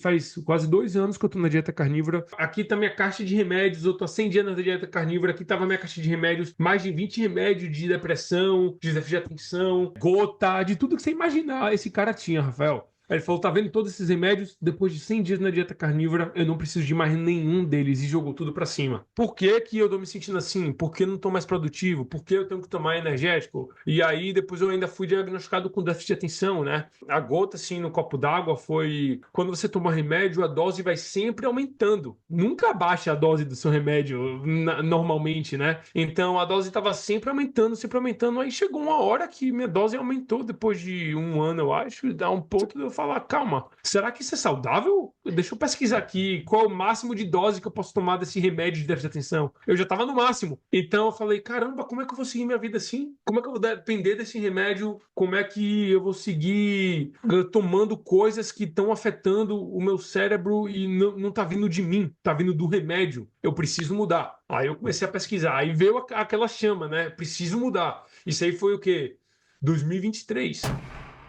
Faz quase 2 anos que eu tô na dieta carnívora. Aqui tá minha caixa de remédios. Eu tô há 100 dias na dieta carnívora. Aqui tava minha caixa de remédios. Mais de 20 remédios de depressão, de déficit de atenção, gota, de tudo que você imaginar. Esse cara tinha, Rafael. Aí ele falou: tá vendo todos esses remédios? Depois de 100 dias na dieta carnívora, eu não preciso de mais nenhum deles. E jogou tudo pra cima. Por que que eu tô me sentindo assim? Por que eu não tô mais produtivo? Por que eu tenho que tomar energético? E aí depois eu ainda fui diagnosticado com déficit de atenção, né? A gota, assim, no copo d'água foi... Quando você toma remédio, a dose vai sempre aumentando. Nunca baixa a dose do seu remédio, normalmente, né? Então, a dose estava sempre aumentando, sempre aumentando. Aí chegou uma hora que minha dose aumentou, depois de um ano, eu acho, e dá um ponto de eu falar: calma, será que isso é saudável? Deixa eu pesquisar aqui qual é o máximo de dose que eu posso tomar desse remédio de déficit de atenção. Eu já estava no máximo. Então, eu falei: caramba, como é que eu vou seguir minha vida assim? Como é que eu vou depender desse remédio? Como é que eu vou seguir tomando coisas que estão afetando o meu cérebro e não tá vindo de mim, tá vindo do remédio? Eu preciso mudar. Aí eu comecei a pesquisar, aí veio aquela chama, né? Preciso mudar. Isso aí foi o quê? 2023.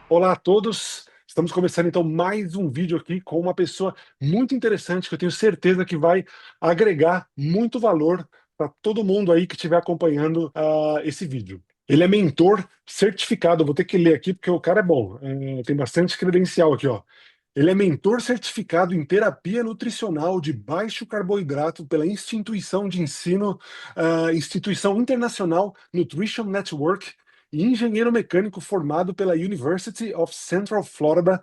Olá a todos, estamos começando então mais um vídeo aqui com uma pessoa muito interessante que eu tenho certeza que vai agregar muito valor para todo mundo aí que estiver acompanhando esse vídeo. Ele é mentor certificado, vou ter que ler aqui porque o cara é bom, tem bastante credencial aqui, ó. Ele é mentor certificado em terapia nutricional de baixo carboidrato pela Instituição de Ensino, Instituição Internacional Nutrition Network, e engenheiro mecânico formado pela University of Central Florida,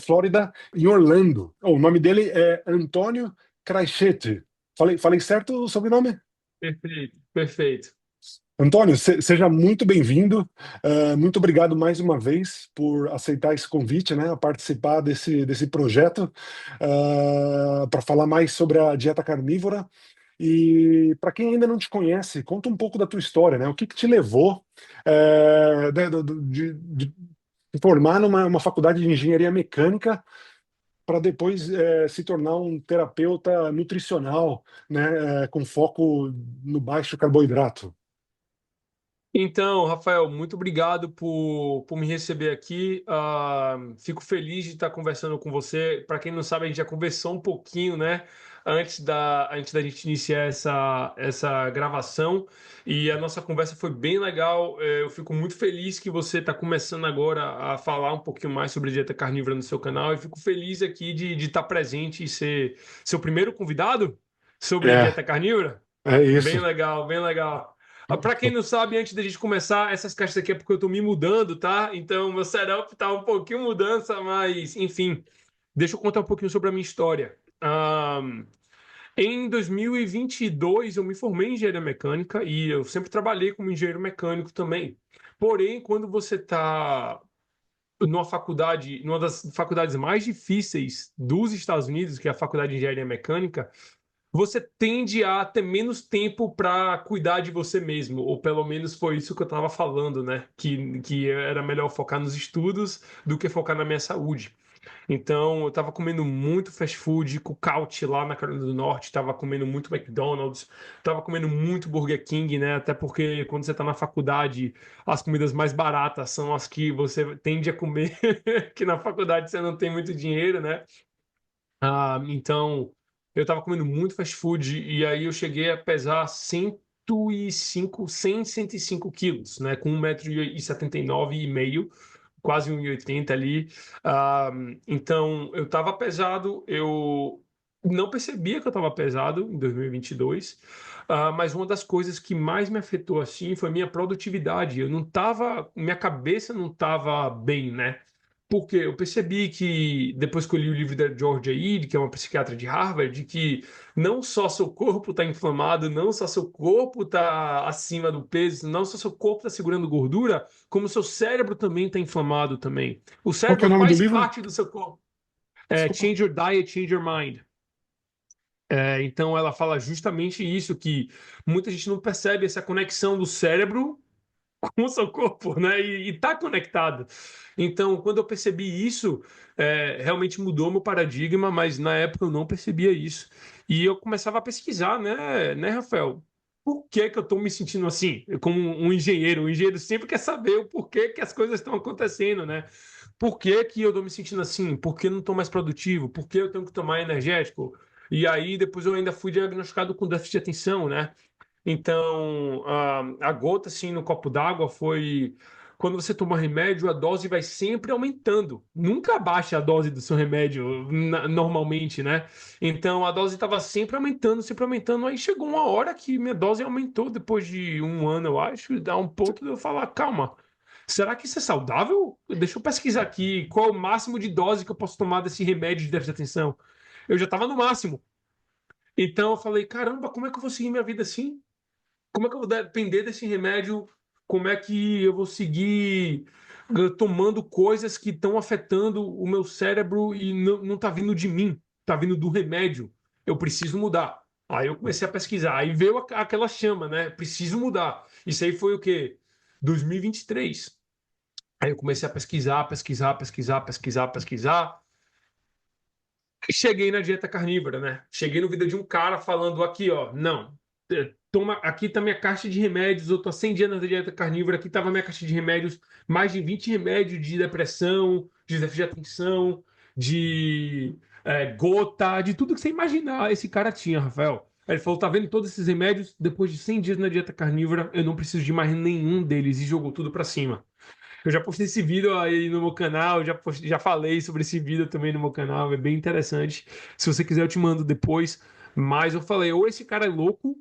Florida em Orlando. O nome dele é Antônio Craichete. Falei certo o sobrenome? Perfeito, perfeito. Antônio, seja muito bem-vindo. Muito obrigado mais uma vez por aceitar esse convite, né, a participar desse projeto, para falar mais sobre a dieta carnívora. E para quem ainda não te conhece, conta um pouco da tua história, né? O que te levou de se formar numa faculdade de engenharia mecânica para depois se tornar um terapeuta nutricional, né, com foco no baixo carboidrato. Então, Rafael, muito obrigado por me receber aqui. Fico feliz de estar conversando com você. Para quem não sabe, a gente já conversou um pouquinho, né? Antes da gente iniciar essa gravação. E a nossa conversa foi bem legal. Eu fico muito feliz que você está começando agora a falar um pouquinho mais sobre dieta carnívora no seu canal. E fico feliz aqui de estar presente e ser seu primeiro convidado sobre É, dieta carnívora. é Bem isso. legal, bem legal. Para quem não sabe, antes da gente começar, essas caixas aqui é porque eu tô me mudando, tá? Então, meu setup tá um pouquinho mudança, mas, enfim, deixa eu contar um pouquinho sobre a minha história. Em 2022, eu me formei em engenharia mecânica e eu sempre trabalhei como engenheiro mecânico também. Porém, quando você tá numa faculdade, numa das faculdades mais difíceis dos Estados Unidos, que é a Faculdade de Engenharia Mecânica, você tende a ter menos tempo para cuidar de você mesmo, ou pelo menos foi isso que eu estava falando, né? Que era melhor focar nos estudos do que focar na minha saúde. Então, eu estava comendo muito fast food, cookout lá na Carolina do Norte, estava comendo muito McDonald's, estava comendo muito Burger King, né? Até porque quando você está na faculdade, as comidas mais baratas são as que você tende a comer, que na faculdade você não tem muito dinheiro, né? Então, eu tava comendo muito fast food e aí eu cheguei a pesar 105 quilos, né? Com 1,79 m, quase 1,80 m ali. Ah, então, eu tava pesado, eu não percebia que eu tava pesado em 2022, mas uma das coisas que mais me afetou assim foi minha produtividade. Eu não tava, minha cabeça não tava bem, né? Porque eu percebi que, depois que eu li o livro da Georgia Ede, que é uma psiquiatra de Harvard, de que não só seu corpo está inflamado, não só seu corpo está acima do peso, não só seu corpo está segurando gordura, como seu cérebro também está inflamado também. O Qual que é o cérebro nome do faz livro? parte do seu corpo. Desculpa. Change Your Diet, Change Your Mind. Então ela fala justamente isso, que muita gente não percebe essa conexão do cérebro com o seu corpo, né? E tá conectado. Então, quando eu percebi isso, realmente mudou meu paradigma, mas na época eu não percebia isso. E eu começava a pesquisar, né, Rafael? por que que eu estou me sentindo assim? Eu, como um engenheiro, o engenheiro sempre quer saber o porquê que as coisas estão acontecendo, né? Por que que eu estou me sentindo assim? Por que eu não estou mais produtivo? Por que eu tenho que tomar energético? E aí, depois eu ainda fui diagnosticado com déficit de atenção, né? Então, a gota assim no copo d'água foi quando você toma remédio, a dose vai sempre aumentando. Nunca baixa a dose do seu remédio normalmente, né? Então a dose estava sempre aumentando, sempre aumentando. Aí chegou uma hora que minha dose aumentou depois de um ano, eu acho, e dá um ponto de eu falar, calma. Será que isso é saudável? Deixa eu pesquisar aqui qual é o máximo de dose que eu posso tomar desse remédio de déficit de atenção. Eu já estava no máximo. Então eu falei, caramba, como é que eu vou seguir minha vida assim? Como é que eu vou depender desse remédio? Como é que eu vou seguir tomando coisas que estão afetando o meu cérebro e não tá vindo de mim, tá vindo do remédio? Eu preciso mudar. Aí eu comecei a pesquisar, aí veio aquela chama, né? Preciso mudar. Isso aí foi o quê? 2023. Aí eu comecei a pesquisar, pesquisar, pesquisar, pesquisar, pesquisar. Cheguei na dieta carnívora, né? Cheguei no vídeo de um cara falando aqui, ó, não, toma, aqui tá minha caixa de remédios, eu tô há 100 dias na dieta carnívora, aqui tava minha caixa de remédios, mais de 20 remédios de depressão, de déficit de atenção, de gota, de tudo que você imaginar, esse cara tinha, Rafael. Aí ele falou, tá vendo todos esses remédios? Depois de 100 dias na dieta carnívora, eu não preciso de mais nenhum deles, e jogou tudo pra cima. Eu já postei esse vídeo aí no meu canal, já falei sobre esse vídeo também no meu canal, é bem interessante. Se você quiser, eu te mando depois. Mas eu falei, ou esse cara é louco,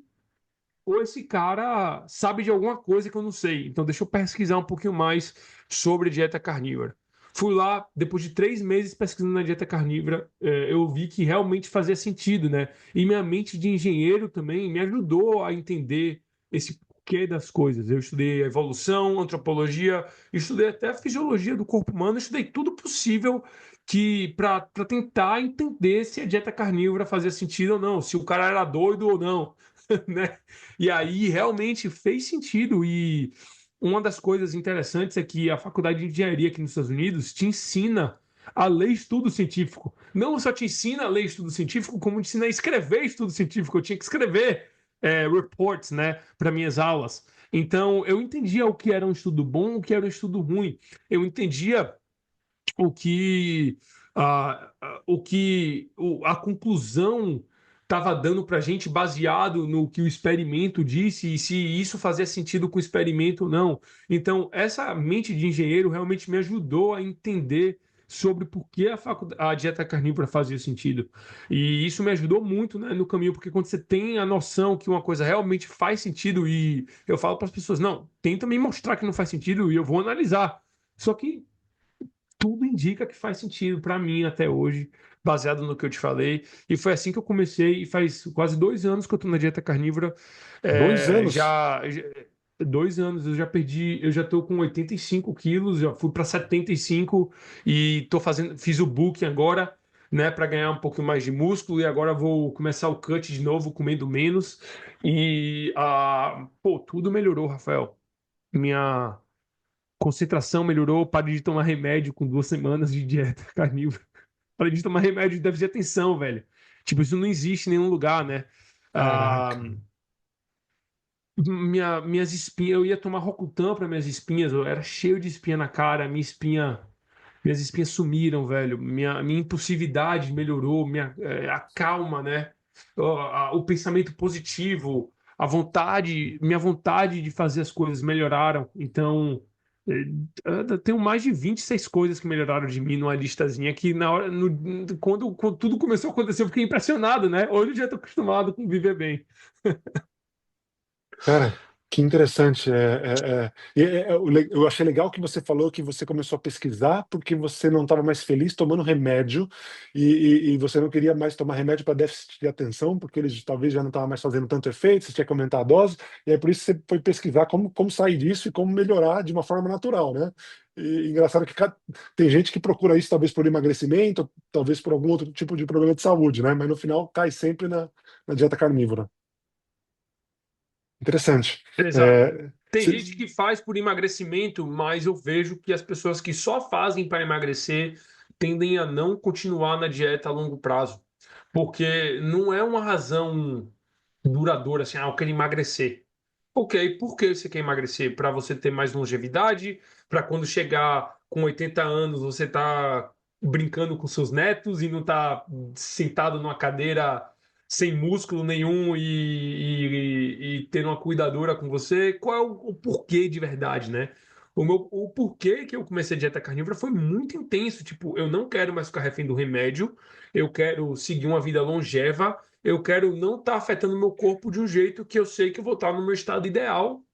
ou esse cara sabe de alguma coisa que eu não sei. Então deixa eu pesquisar um pouquinho mais sobre dieta carnívora. Fui lá, depois de 3 meses pesquisando na dieta carnívora, eu vi que realmente fazia sentido, né? E minha mente de engenheiro também me ajudou a entender esse porquê das coisas. Eu estudei evolução, antropologia, estudei até a fisiologia do corpo humano, estudei tudo possível que para tentar entender se a dieta carnívora fazia sentido ou não, se o cara era doido ou não, né? E aí realmente fez sentido. E uma das coisas interessantes é que a faculdade de engenharia aqui nos Estados Unidos te ensina a ler estudo científico. Não só te ensina a ler estudo científico, como te ensina a escrever estudo científico. Eu tinha que escrever reports, né, para minhas aulas. Então eu entendia o que era um estudo bom, o que era um estudo ruim. Eu entendia o que a conclusão estava dando para a gente baseado no que o experimento disse e se isso fazia sentido com o experimento ou não. Então, essa mente de engenheiro realmente me ajudou a entender sobre por que a dieta carnívora fazia sentido. E isso me ajudou muito, né, no caminho, porque quando você tem a noção que uma coisa realmente faz sentido, e eu falo para as pessoas, não, tenta me mostrar que não faz sentido e eu vou analisar. Só que tudo indica que faz sentido para mim até hoje, baseado no que eu te falei. E foi assim que eu comecei, e faz quase 2 anos que eu tô na dieta carnívora. 2 anos? Já 2 anos, eu já perdi, eu já tô com 85 quilos, já fui para 75 e tô fazendo, fiz o booking agora, né, para ganhar um pouco mais de músculo, e agora vou começar o cut de novo, comendo menos. E pô, tudo melhorou, Rafael. Minha concentração melhorou, parei de tomar remédio com 2 semanas de dieta carnívora. Parei de tomar remédio de déficit de atenção, velho. Tipo, isso não existe em nenhum lugar, né? Ah, Caraca. minhas espinhas, eu ia tomar Rocutan para minhas espinhas, eu era cheio de espinha na cara, minhas espinhas sumiram, velho. Minha impulsividade melhorou, a calma, né? O pensamento positivo, minha vontade de fazer as coisas melhoraram. Então, eu tenho mais de 26 coisas que melhoraram de mim numa listazinha que na hora, quando tudo começou a acontecer, eu fiquei impressionado, né? Hoje eu já estou acostumado com viver bem. Cara, que interessante. Eu achei legal que você falou que você começou a pesquisar porque você não estava mais feliz tomando remédio e você não queria mais tomar remédio para déficit de atenção, porque eles talvez já não estavam mais fazendo tanto efeito, você tinha que aumentar a dose, e aí por isso você foi pesquisar como sair disso e como melhorar de uma forma natural, né? E engraçado que tem gente que procura isso talvez por emagrecimento, talvez por algum outro tipo de problema de saúde, né? Mas no final cai sempre na dieta carnívora. Interessante. Exato. É, Tem cê- gente que faz por emagrecimento, mas eu vejo que as pessoas que só fazem para emagrecer tendem a não continuar na dieta a longo prazo, porque não é uma razão duradoura, assim, eu quero emagrecer. Ok, por que você quer emagrecer? Para você ter mais longevidade? Para quando chegar com 80 anos você tá brincando com seus netos e não tá sentado numa cadeira sem músculo nenhum e tendo uma cuidadora com você? Qual é o porquê de verdade, né? O porquê que eu comecei a dieta carnívora foi muito intenso. Tipo, eu não quero mais ficar refém do remédio, eu quero seguir uma vida longeva, eu quero não estar afetando o meu corpo de um jeito que eu sei que eu vou estar no meu estado ideal,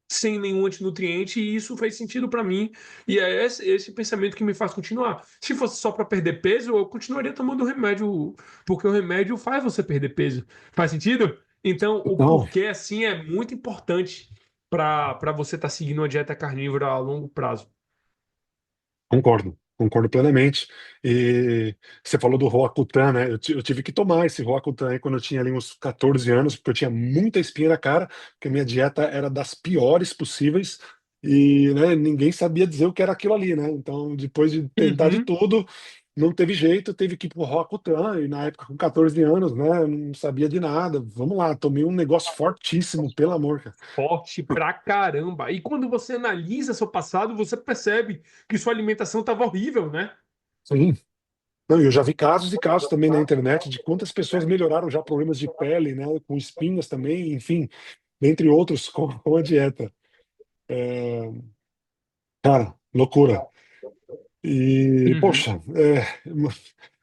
sem nenhum antinutriente, e isso fez sentido para mim. E é esse pensamento que me faz continuar. Se fosse só para perder peso, eu continuaria tomando remédio, porque o remédio faz você perder peso. Faz sentido? Então, o Não, porquê assim é muito importante para você estar seguindo uma dieta carnívora a longo prazo. concordo plenamente. E você falou do Roacutan, né? Eu tive que tomar esse Roacutan aí quando eu tinha ali uns 14 anos, porque eu tinha muita espinha na cara, porque a minha dieta era das piores possíveis e, né, ninguém sabia dizer o que era aquilo ali, né? Então, depois de tentar de Uhum. tudo, não teve jeito, teve que ir pro Roacutan, e na época com 14 anos, né, eu não sabia de nada. Vamos lá, tomei um negócio fortíssimo, pelo amor, cara. Forte pra caramba. E quando você analisa seu passado, você percebe que sua alimentação estava horrível, né? Sim. Não, eu já vi casos e casos também na internet de quantas pessoas melhoraram já problemas de pele, né, com espinhas também, enfim, dentre outros, com a dieta. É, cara, loucura. E, Uhum. poxa,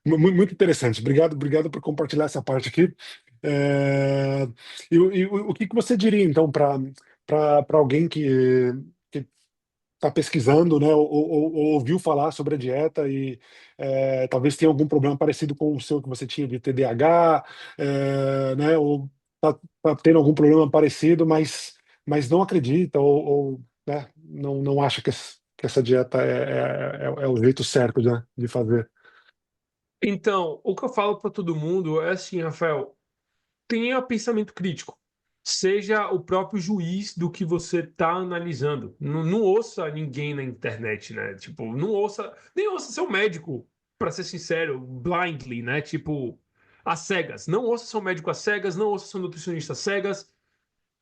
muito interessante. Obrigado por compartilhar essa parte aqui. É, o que que você diria, então, para alguém que está pesquisando, né, ou ouviu falar sobre a dieta e talvez tenha algum problema parecido com o seu que você tinha de TDAH, né, ou tá tendo algum problema parecido, mas não acredita ou, né, não acha que essa dieta é o jeito certo, né, de fazer. Então, o que eu falo para todo mundo é assim, Rafael, tenha pensamento crítico. Seja o próprio juiz do que você está analisando. Não, não ouça ninguém na internet, né? Tipo, não ouça, nem ouça seu médico, para ser sincero, blindly, né? Tipo, às cegas. Não ouça seu médico às cegas, não ouça seu nutricionista às cegas.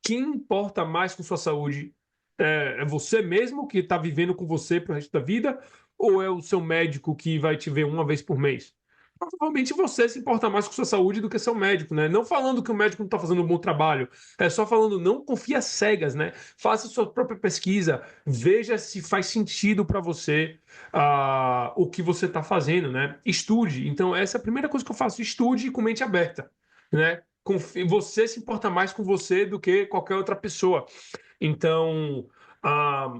Quem importa mais com sua saúde é você mesmo que está vivendo com você pro resto da vida, ou é o seu médico que vai te ver uma vez por mês? Provavelmente você se importa mais com sua saúde do que seu médico, né? Não falando que o médico não está fazendo um bom trabalho, é só falando não confie às cegas, né? Faça sua própria pesquisa, veja se faz sentido para você o que você está fazendo, né? Estude. Então, essa é a primeira coisa que eu faço, estude com mente aberta, né? Você se importa mais com você do que qualquer outra pessoa. Então, ah,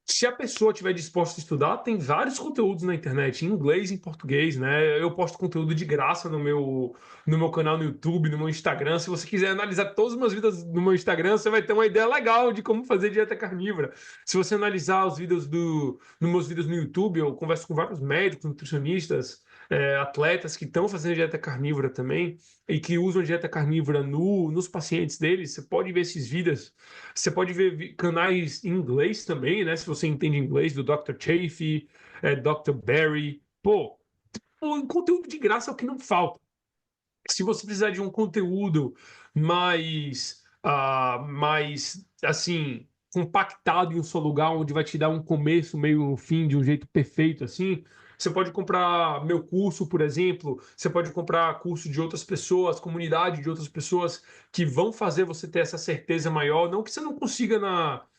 se a pessoa estiver disposta a estudar, tem vários conteúdos na internet, em inglês e em português, né? Eu posto conteúdo de graça no meu canal no YouTube, no meu Instagram. Se você quiser analisar todas as minhas vidas no meu Instagram, você vai ter uma ideia legal de como fazer dieta carnívora. Se você analisar os vídeos nos meus vídeos no YouTube, eu converso com vários médicos, nutricionistas, atletas que estão fazendo dieta carnívora também e que usam dieta carnívora nos pacientes deles. Você pode ver esses vídeos. Você pode ver canais em inglês também, né? Se você entende inglês, do Dr. Chaffee, Dr. Barry. Pô, o conteúdo de graça é o que não falta. Se você precisar de um conteúdo mais assim, compactado em um só lugar, onde vai te dar um começo, meio, um fim, de um jeito perfeito, assim, você pode comprar meu curso, por exemplo, você pode comprar curso de outras pessoas, comunidade de outras pessoas que vão fazer você ter essa certeza maior. Não que você não consiga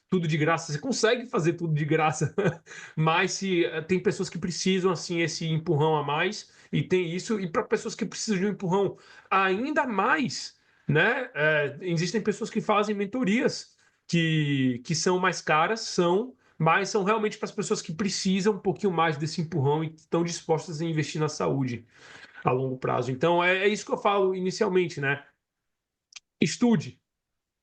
tudo de graça, você consegue fazer tudo de graça, mas se tem pessoas que precisam assim esse empurrão a mais, e tem isso, e para pessoas que precisam de um empurrão ainda mais, né? Existem pessoas que fazem mentorias que são mais caras, mas são realmente para as pessoas que precisam um pouquinho mais desse empurrão e estão dispostas a investir na saúde a longo prazo. Então é isso que eu falo inicialmente, né? Estude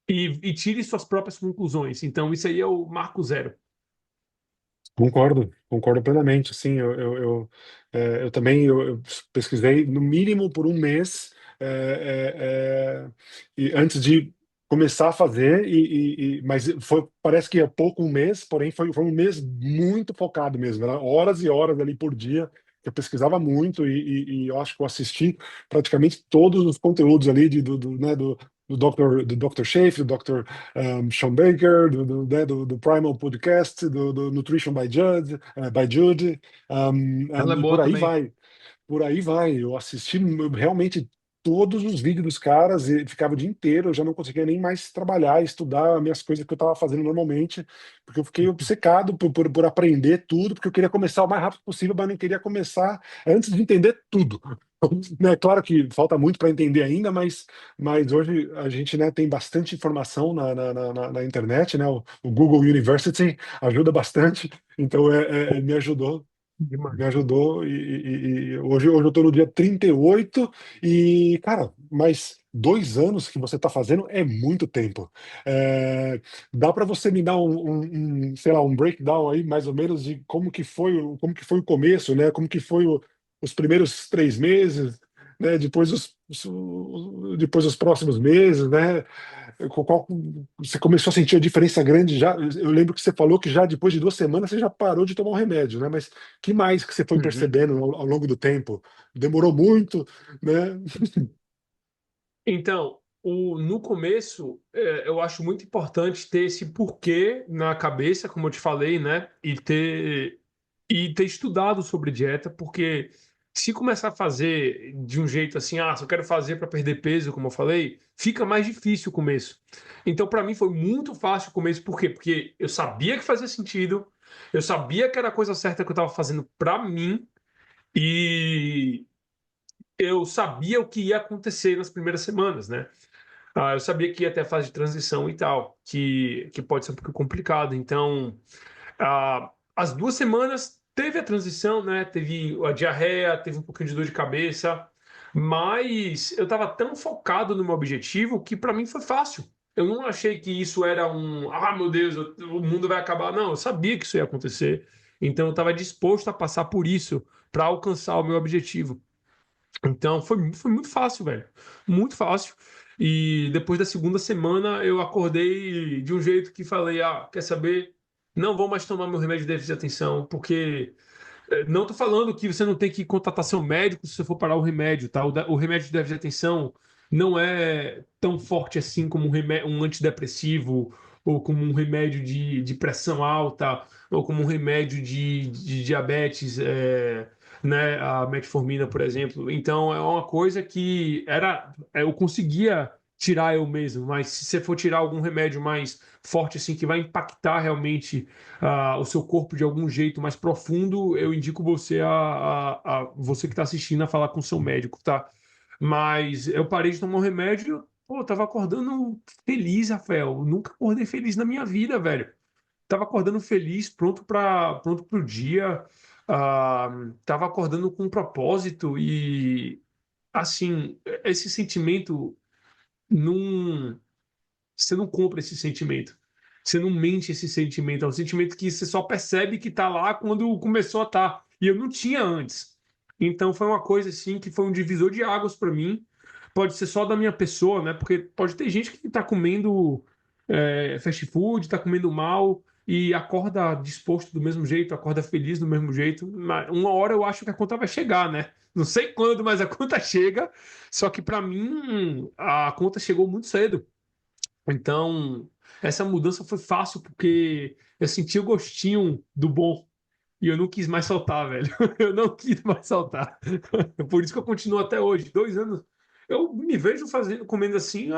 e tire suas próprias conclusões. Então isso aí é o marco zero. Concordo plenamente. Assim, eu também eu pesquisei no mínimo por um mês e antes de começar a fazer, mas parece que é pouco um mês, porém foi um mês muito focado mesmo, era horas e horas ali por dia. Eu pesquisava muito e eu acho que eu assisti praticamente todos os conteúdos ali né, do Dr. Shafe, do Dr. Sean Baker, do Primal Podcast, do Nutrition by Jude, Ela é e boa por aí também. vai. Por aí vai. Eu assisti realmente todos os vídeos dos caras e ficava o dia inteiro. Eu já não conseguia nem mais trabalhar, estudar as minhas coisas que eu estava fazendo normalmente, porque eu fiquei obcecado por aprender tudo, porque eu queria começar o mais rápido possível, mas não queria começar antes de entender tudo. Né, claro que falta muito para entender ainda, mas hoje a gente, né, tem bastante informação na internet, né? O Google University ajuda bastante, então me ajudou. Me Demais. ajudou e hoje eu estou no dia 38 e, cara, mas 2 anos que você está fazendo é muito tempo. É, dá para você me dar sei lá, um breakdown aí, mais ou menos, de como que foi o começo, né? Como que foi os primeiros 3 meses, né? Depois os próximos meses, né? Você começou a sentir a diferença grande já? Eu lembro que você falou que já depois de 2 semanas você já parou de tomar o remédio, né? Mas que mais que você foi Uhum. percebendo ao longo do tempo? Demorou muito, né? Então, no começo, eu acho muito importante ter esse porquê na cabeça, como eu te falei, né? E ter estudado sobre dieta, porque se começar a fazer de um jeito assim, se eu quero fazer para perder peso, como eu falei, fica mais difícil o começo. Então, para mim foi muito fácil o começo, por quê? Porque eu sabia que fazia sentido, eu sabia que era a coisa certa que eu estava fazendo para mim e eu sabia o que ia acontecer nas primeiras semanas, né? Eu sabia que ia ter a fase de transição e tal, que pode ser um pouco complicado. Então, as 2 semanas teve a transição, né? Teve a diarreia, teve um pouquinho de dor de cabeça, mas eu estava tão focado no meu objetivo que para mim foi fácil. Eu não achei que isso era meu Deus, o mundo vai acabar. Não, eu sabia que isso ia acontecer. Então, eu estava disposto a passar por isso para alcançar o meu objetivo. Então foi muito fácil, velho. Muito fácil. E depois da segunda semana eu acordei de um jeito que falei: quer saber? Não vou mais tomar meu remédio de déficit de atenção, porque não tô falando que você não tem que contatar seu médico se você for parar o remédio, tá? O remédio de déficit de atenção não é tão forte assim como um antidepressivo, ou como um remédio de pressão alta, ou como um remédio de diabetes, né? A metformina, por exemplo. Então é uma coisa que eu conseguia tirar eu mesmo, mas se você for tirar algum remédio mais forte assim que vai impactar realmente o seu corpo de algum jeito mais profundo, eu indico você a você que está assistindo a falar com o seu médico, tá? Mas eu parei de tomar o remédio, pô, eu tava acordando feliz, Rafael. Eu nunca acordei feliz na minha vida, velho. Tava acordando feliz, pronto pro dia. Ah, tava acordando com um propósito e assim, esse sentimento não você não compra esse sentimento. Você não mente esse sentimento. É um sentimento que você só percebe que tá lá quando começou a estar. E eu não tinha antes. Então foi uma coisa assim que foi um divisor de águas para mim. Pode ser só da minha pessoa, né? Porque pode ter gente que tá comendo fast food, tá comendo mal e acorda disposto do mesmo jeito, acorda feliz do mesmo jeito. Mas uma hora eu acho que a conta vai chegar, né? Não sei quando, mas a conta chega. Só que para mim a conta chegou muito cedo. Então, essa mudança foi fácil porque eu senti o gostinho do bom e eu não quis mais soltar, velho. Eu não quis mais soltar. Por isso que eu continuo até hoje. 2 anos. Eu me vejo fazendo, comendo assim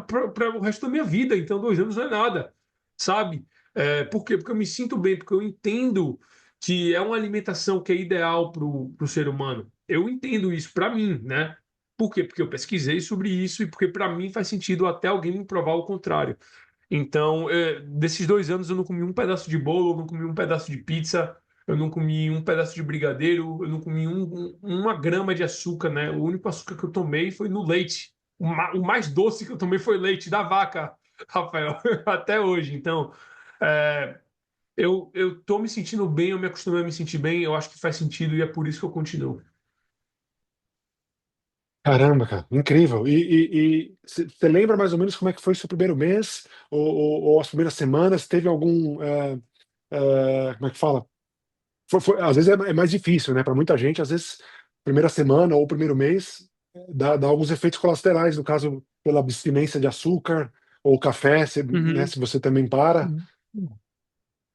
para o resto da minha vida. Então, 2 anos não é nada, sabe? Por quê? Porque eu me sinto bem, porque eu entendo que é uma alimentação que é ideal para o ser humano. Eu entendo isso para mim, né? Por quê? Porque eu pesquisei sobre isso e porque para mim faz sentido até alguém me provar o contrário. Então, desses 2 anos eu não comi um pedaço de bolo, eu não comi um pedaço de pizza, eu não comi um pedaço de brigadeiro, eu não comi uma grama de açúcar, né? O único açúcar que eu tomei foi no leite. O mais doce que eu tomei foi leite da vaca, Rafael, até hoje. Então, é, eu tô me sentindo bem, eu me acostumei a me sentir bem, eu acho que faz sentido e é por isso que eu continuo. Caramba, cara, incrível. E você lembra mais ou menos como é que foi o seu primeiro mês ou as primeiras semanas? Teve algum, como é que fala? Às vezes é mais difícil, né? Para muita gente, às vezes, primeira semana ou primeiro mês dá alguns efeitos colaterais, no caso, pela abstinência de açúcar ou café, né, Uhum. se você também para.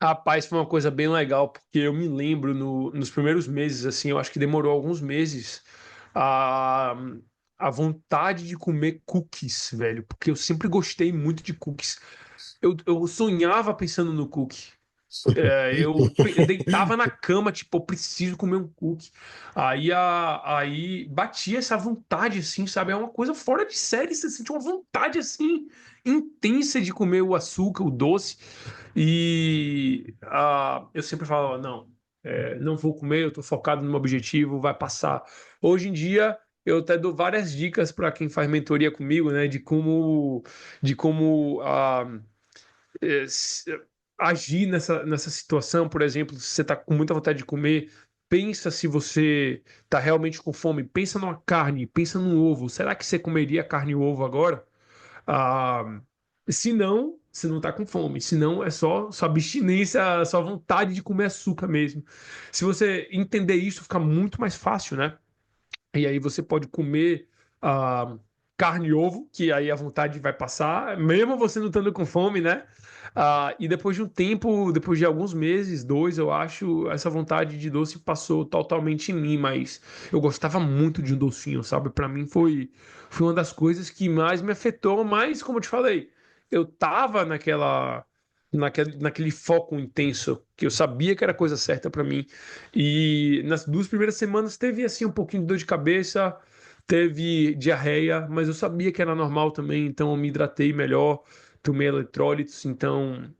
Rapaz, foi uma coisa bem legal, porque eu me lembro nos primeiros meses, assim, eu acho que demorou alguns meses, a, a vontade de comer cookies, velho, porque eu sempre gostei muito de cookies. Eu sonhava pensando no cookie. Eu deitava na cama, tipo, eu preciso comer um cookie. Aí batia essa vontade, assim, sabe? É uma coisa fora de série, você sente uma vontade, assim, intensa de comer o açúcar, o doce. Eu sempre falava, não, não vou comer, eu tô focado no meu objetivo, vai passar. Hoje em dia, eu até dou várias dicas para quem faz mentoria comigo, né, de como eh, s- agir nessa situação. Por exemplo, se você está com muita vontade de comer, pensa se você está realmente com fome, pensa numa carne, pensa num ovo. Será que você comeria carne e ovo agora? Ah, se não, você não está com fome. Se não, é só sua abstinência, sua vontade de comer açúcar mesmo. Se você entender isso, fica muito mais fácil, né? E aí você pode comer ah, carne e ovo, que aí a vontade vai passar, mesmo você não estando com fome, né? E depois de um tempo, depois de alguns meses, dois, eu acho, essa vontade de doce passou totalmente em mim, mas eu gostava muito de um docinho, sabe? Para mim foi uma das coisas que mais me afetou, mas como eu te falei, eu tava naquele foco intenso, que eu sabia que era a coisa certa para mim. E nas 2 primeiras semanas teve assim um pouquinho de dor de cabeça, teve diarreia, mas eu sabia que era normal também, então eu me hidratei melhor, tomei eletrólitos, então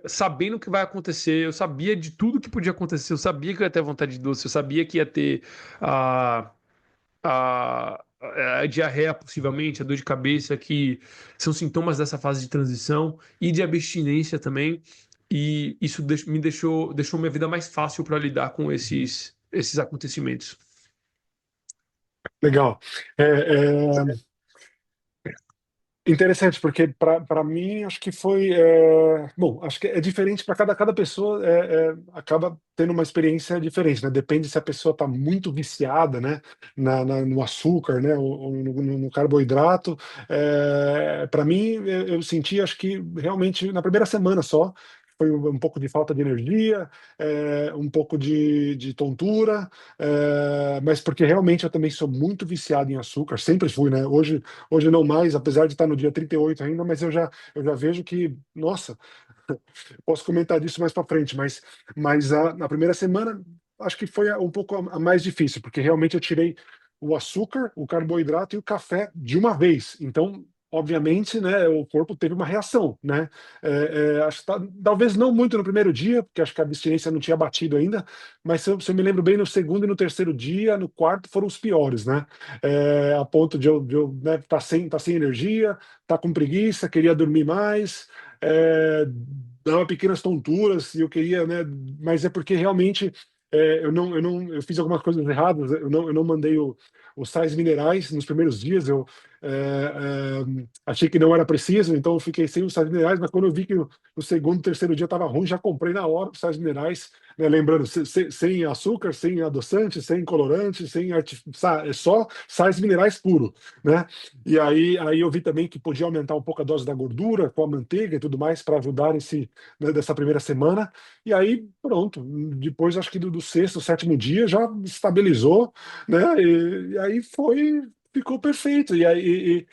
sabendo o que vai acontecer, eu sabia de tudo que podia acontecer, eu sabia que eu ia ter vontade de doce, eu sabia que ia ter a, a diarreia, possivelmente, a dor de cabeça, que são sintomas dessa fase de transição, e de abstinência também. E isso deixou minha vida mais fácil para lidar com esses acontecimentos. Legal. É, é, Interessante, porque para mim acho que foi bom, acho que é diferente para cada pessoa, acaba tendo uma experiência diferente, né? Depende se a pessoa está muito viciada, né, no açúcar, né, ou no carboidrato. Para mim, eu senti, acho que realmente na primeira semana só. Foi um pouco de falta de energia, um pouco de tontura, mas porque realmente eu também sou muito viciado em açúcar, sempre fui, né? Hoje não mais, apesar de estar no dia 38 ainda, mas eu já vejo que, nossa, posso comentar disso mais para frente, mas na primeira semana acho que foi um pouco a mais difícil, porque realmente eu tirei o açúcar, o carboidrato e o café de uma vez. Então, obviamente, né, o corpo teve uma reação, né? Acho que talvez não muito no primeiro dia, porque acho que a abstinência não tinha batido ainda, mas se eu me lembro bem, no segundo e no terceiro dia, no quarto foram os piores, né? A ponto de eu, né, tá sem energia, tá com preguiça, queria dormir mais, dava pequenas tonturas e eu queria, né? Mas é porque realmente eu fiz algumas coisas erradas. Eu não mandei os sais minerais nos primeiros dias. Eu achei que não era preciso, então eu fiquei sem os sais minerais. Mas quando eu vi que no segundo, terceiro dia estava ruim, já comprei na hora os sais minerais, né, lembrando, sem açúcar, sem adoçante, sem colorante, é só sais minerais puro, né? E aí eu vi também que podia aumentar um pouco a dose da gordura com a manteiga e tudo mais para ajudar né, dessa primeira semana. E aí, pronto. Depois, acho que do sexto, sétimo dia já estabilizou, né? E aí ficou perfeito. E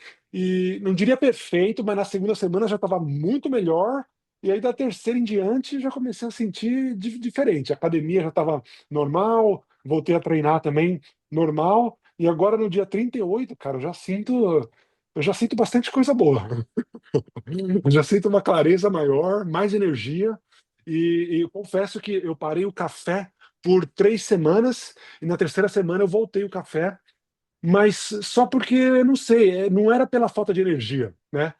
não diria perfeito, mas na segunda semana já estava muito melhor. E aí, da terceira em diante, já comecei a sentir diferente. A academia já estava normal, voltei a treinar também normal. E agora, no dia 38, cara, eu já sinto bastante coisa boa. Eu já sinto uma clareza maior, mais energia. E eu confesso que eu parei o café por 3 semanas, e na terceira semana eu voltei o café, mas só porque, eu não sei, não era pela falta de energia, né?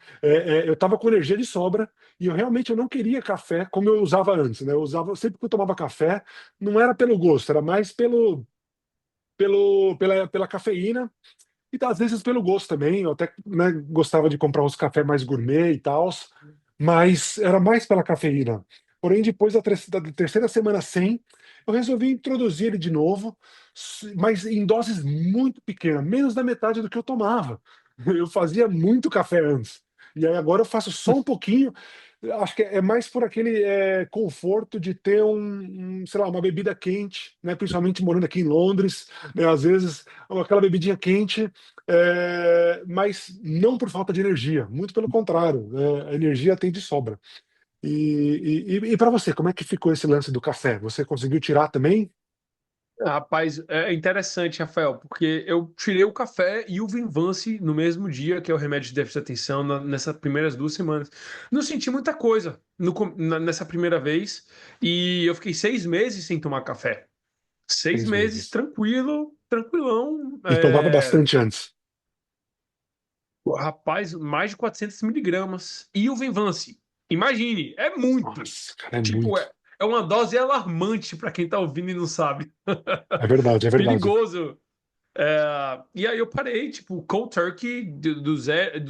Eu estava com energia de sobra e eu não queria café como eu usava antes, né? Eu usava, sempre que eu tomava café, não era pelo gosto, era mais pela cafeína. E às vezes pelo gosto também, eu até, né, gostava de comprar uns cafés mais gourmet e tal, mas era mais pela cafeína. Porém, depois da terceira semana sem, eu resolvi introduzir ele de novo, mas em doses muito pequenas, menos da metade do que eu tomava. Eu fazia muito café antes. E aí agora eu faço só um pouquinho. Acho que é mais por aquele conforto de ter sei lá, uma bebida quente, né? Principalmente morando aqui em Londres, né? Às vezes aquela bebidinha quente, mas não por falta de energia, muito pelo contrário, a energia tem de sobra. E para você, como é que ficou esse lance do café? Você conseguiu tirar também? Rapaz, é interessante, Rafael, porque eu tirei o café e o Vinvance no mesmo dia, que é o remédio de déficit de atenção, nessas primeiras 2 semanas. Não senti muita coisa nessa primeira vez, e eu fiquei 6 meses sem tomar café. Seis 6 meses. meses, tranquilo, tranquilão. E tomava bastante antes. Rapaz, mais de 400 miligramas. E o Venvance, imagine, é muito. Nossa, cara, é Tipo, muito. é uma dose alarmante para quem tá ouvindo e não sabe. É verdade, é verdade. Perigoso. E aí eu parei, tipo, cold turkey, do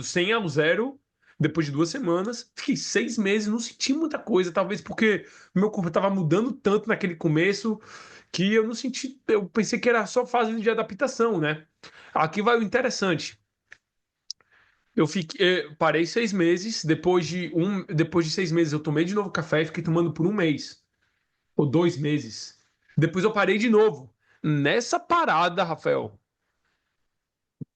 100 ao zero, depois de 2 semanas. Fiquei 6 meses, não senti muita coisa. Talvez porque meu corpo estava mudando tanto naquele começo que eu não senti. Eu pensei que era só fase de adaptação, né? Aqui vai o interessante. Parei 6 meses. Depois de 6 meses, eu tomei de novo café e fiquei tomando por um mês ou 2 meses. Depois eu parei de novo. Nessa parada, Rafael,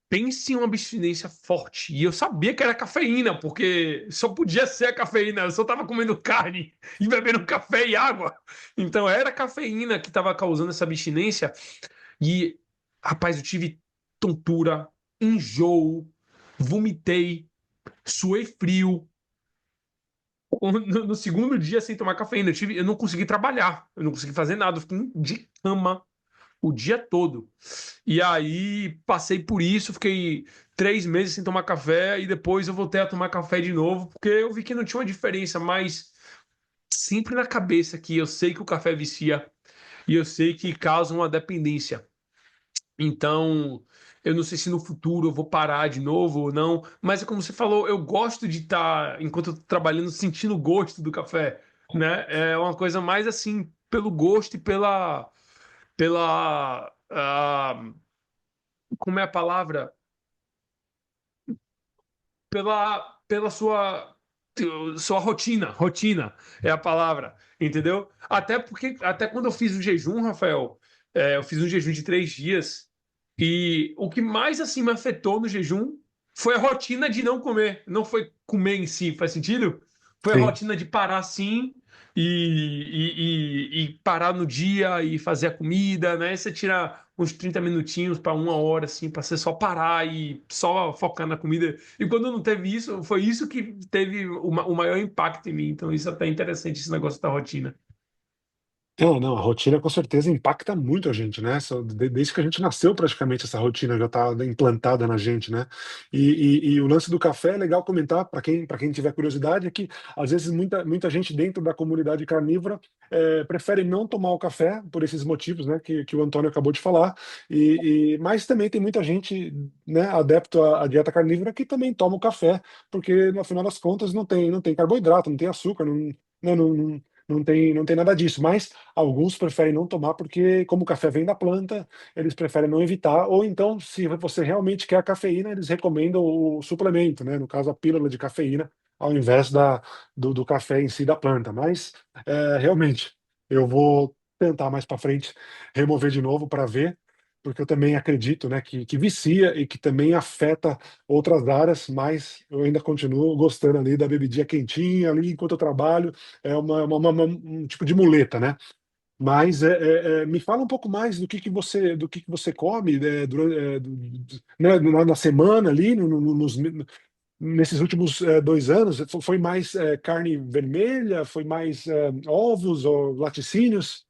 pense em uma abstinência forte. E eu sabia que era cafeína, porque só podia ser a cafeína. Eu só tava comendo carne e bebendo café e água. Então era a cafeína que estava causando essa abstinência. E, rapaz, eu tive tontura, enjoo, vomitei, suei frio. No segundo dia sem tomar cafeína, eu não consegui trabalhar, eu não consegui fazer nada, eu fiquei de cama o dia todo. E aí passei por isso, fiquei 3 meses sem tomar café e depois eu voltei a tomar café de novo, porque eu vi que não tinha uma diferença, mas sempre na cabeça que eu sei que o café vicia e eu sei que causa uma dependência. Então, eu não sei se no futuro eu vou parar de novo ou não, mas é como você falou, eu gosto de estar, enquanto eu tô trabalhando, sentindo o gosto do café, né? É uma coisa mais assim, pelo gosto e como é a palavra? Pela sua rotina é a palavra, entendeu? Até porque, até quando eu fiz o jejum, Rafael, eu fiz um jejum de 3 dias e o que mais assim me afetou no jejum foi a rotina de não comer, não foi comer em si, faz sentido? Foi a Sim. rotina de parar assim e parar no dia e fazer a comida, né? Você tira uns 30 minutinhos para 1 hora, assim, para você só parar e só focar na comida. E quando não teve isso, foi isso que teve o maior impacto em mim. Então, isso é até interessante, esse negócio da rotina. Não, não, a rotina com certeza impacta muito a gente, né? Desde que a gente nasceu, praticamente, essa rotina já está implantada na gente, né? E o lance do café é legal comentar, para quem tiver curiosidade, é que às vezes muita gente dentro da comunidade carnívora prefere não tomar o café por esses motivos, né? Que o Antônio acabou de falar. Mas também tem muita gente, né, adepto à dieta carnívora que também toma o café, porque no final das contas não tem carboidrato, não tem açúcar, não, né, não tem nada disso. Mas alguns preferem não tomar porque, como o café vem da planta, eles preferem não evitar. Ou então, se você realmente quer a cafeína, eles recomendam o suplemento, né? No caso, a pílula de cafeína, ao invés do café em si da planta. Mas, realmente, eu vou tentar mais para frente remover de novo para ver, porque eu também acredito, né, que vicia e que também afeta outras áreas, mas eu ainda continuo gostando ali da bebidinha quentinha ali enquanto eu trabalho, é um tipo de muleta, né? Mas me fala um pouco mais do que você come durante, né, na semana ali, nesses últimos 2 anos. Foi mais carne vermelha, foi mais ovos ou laticínios?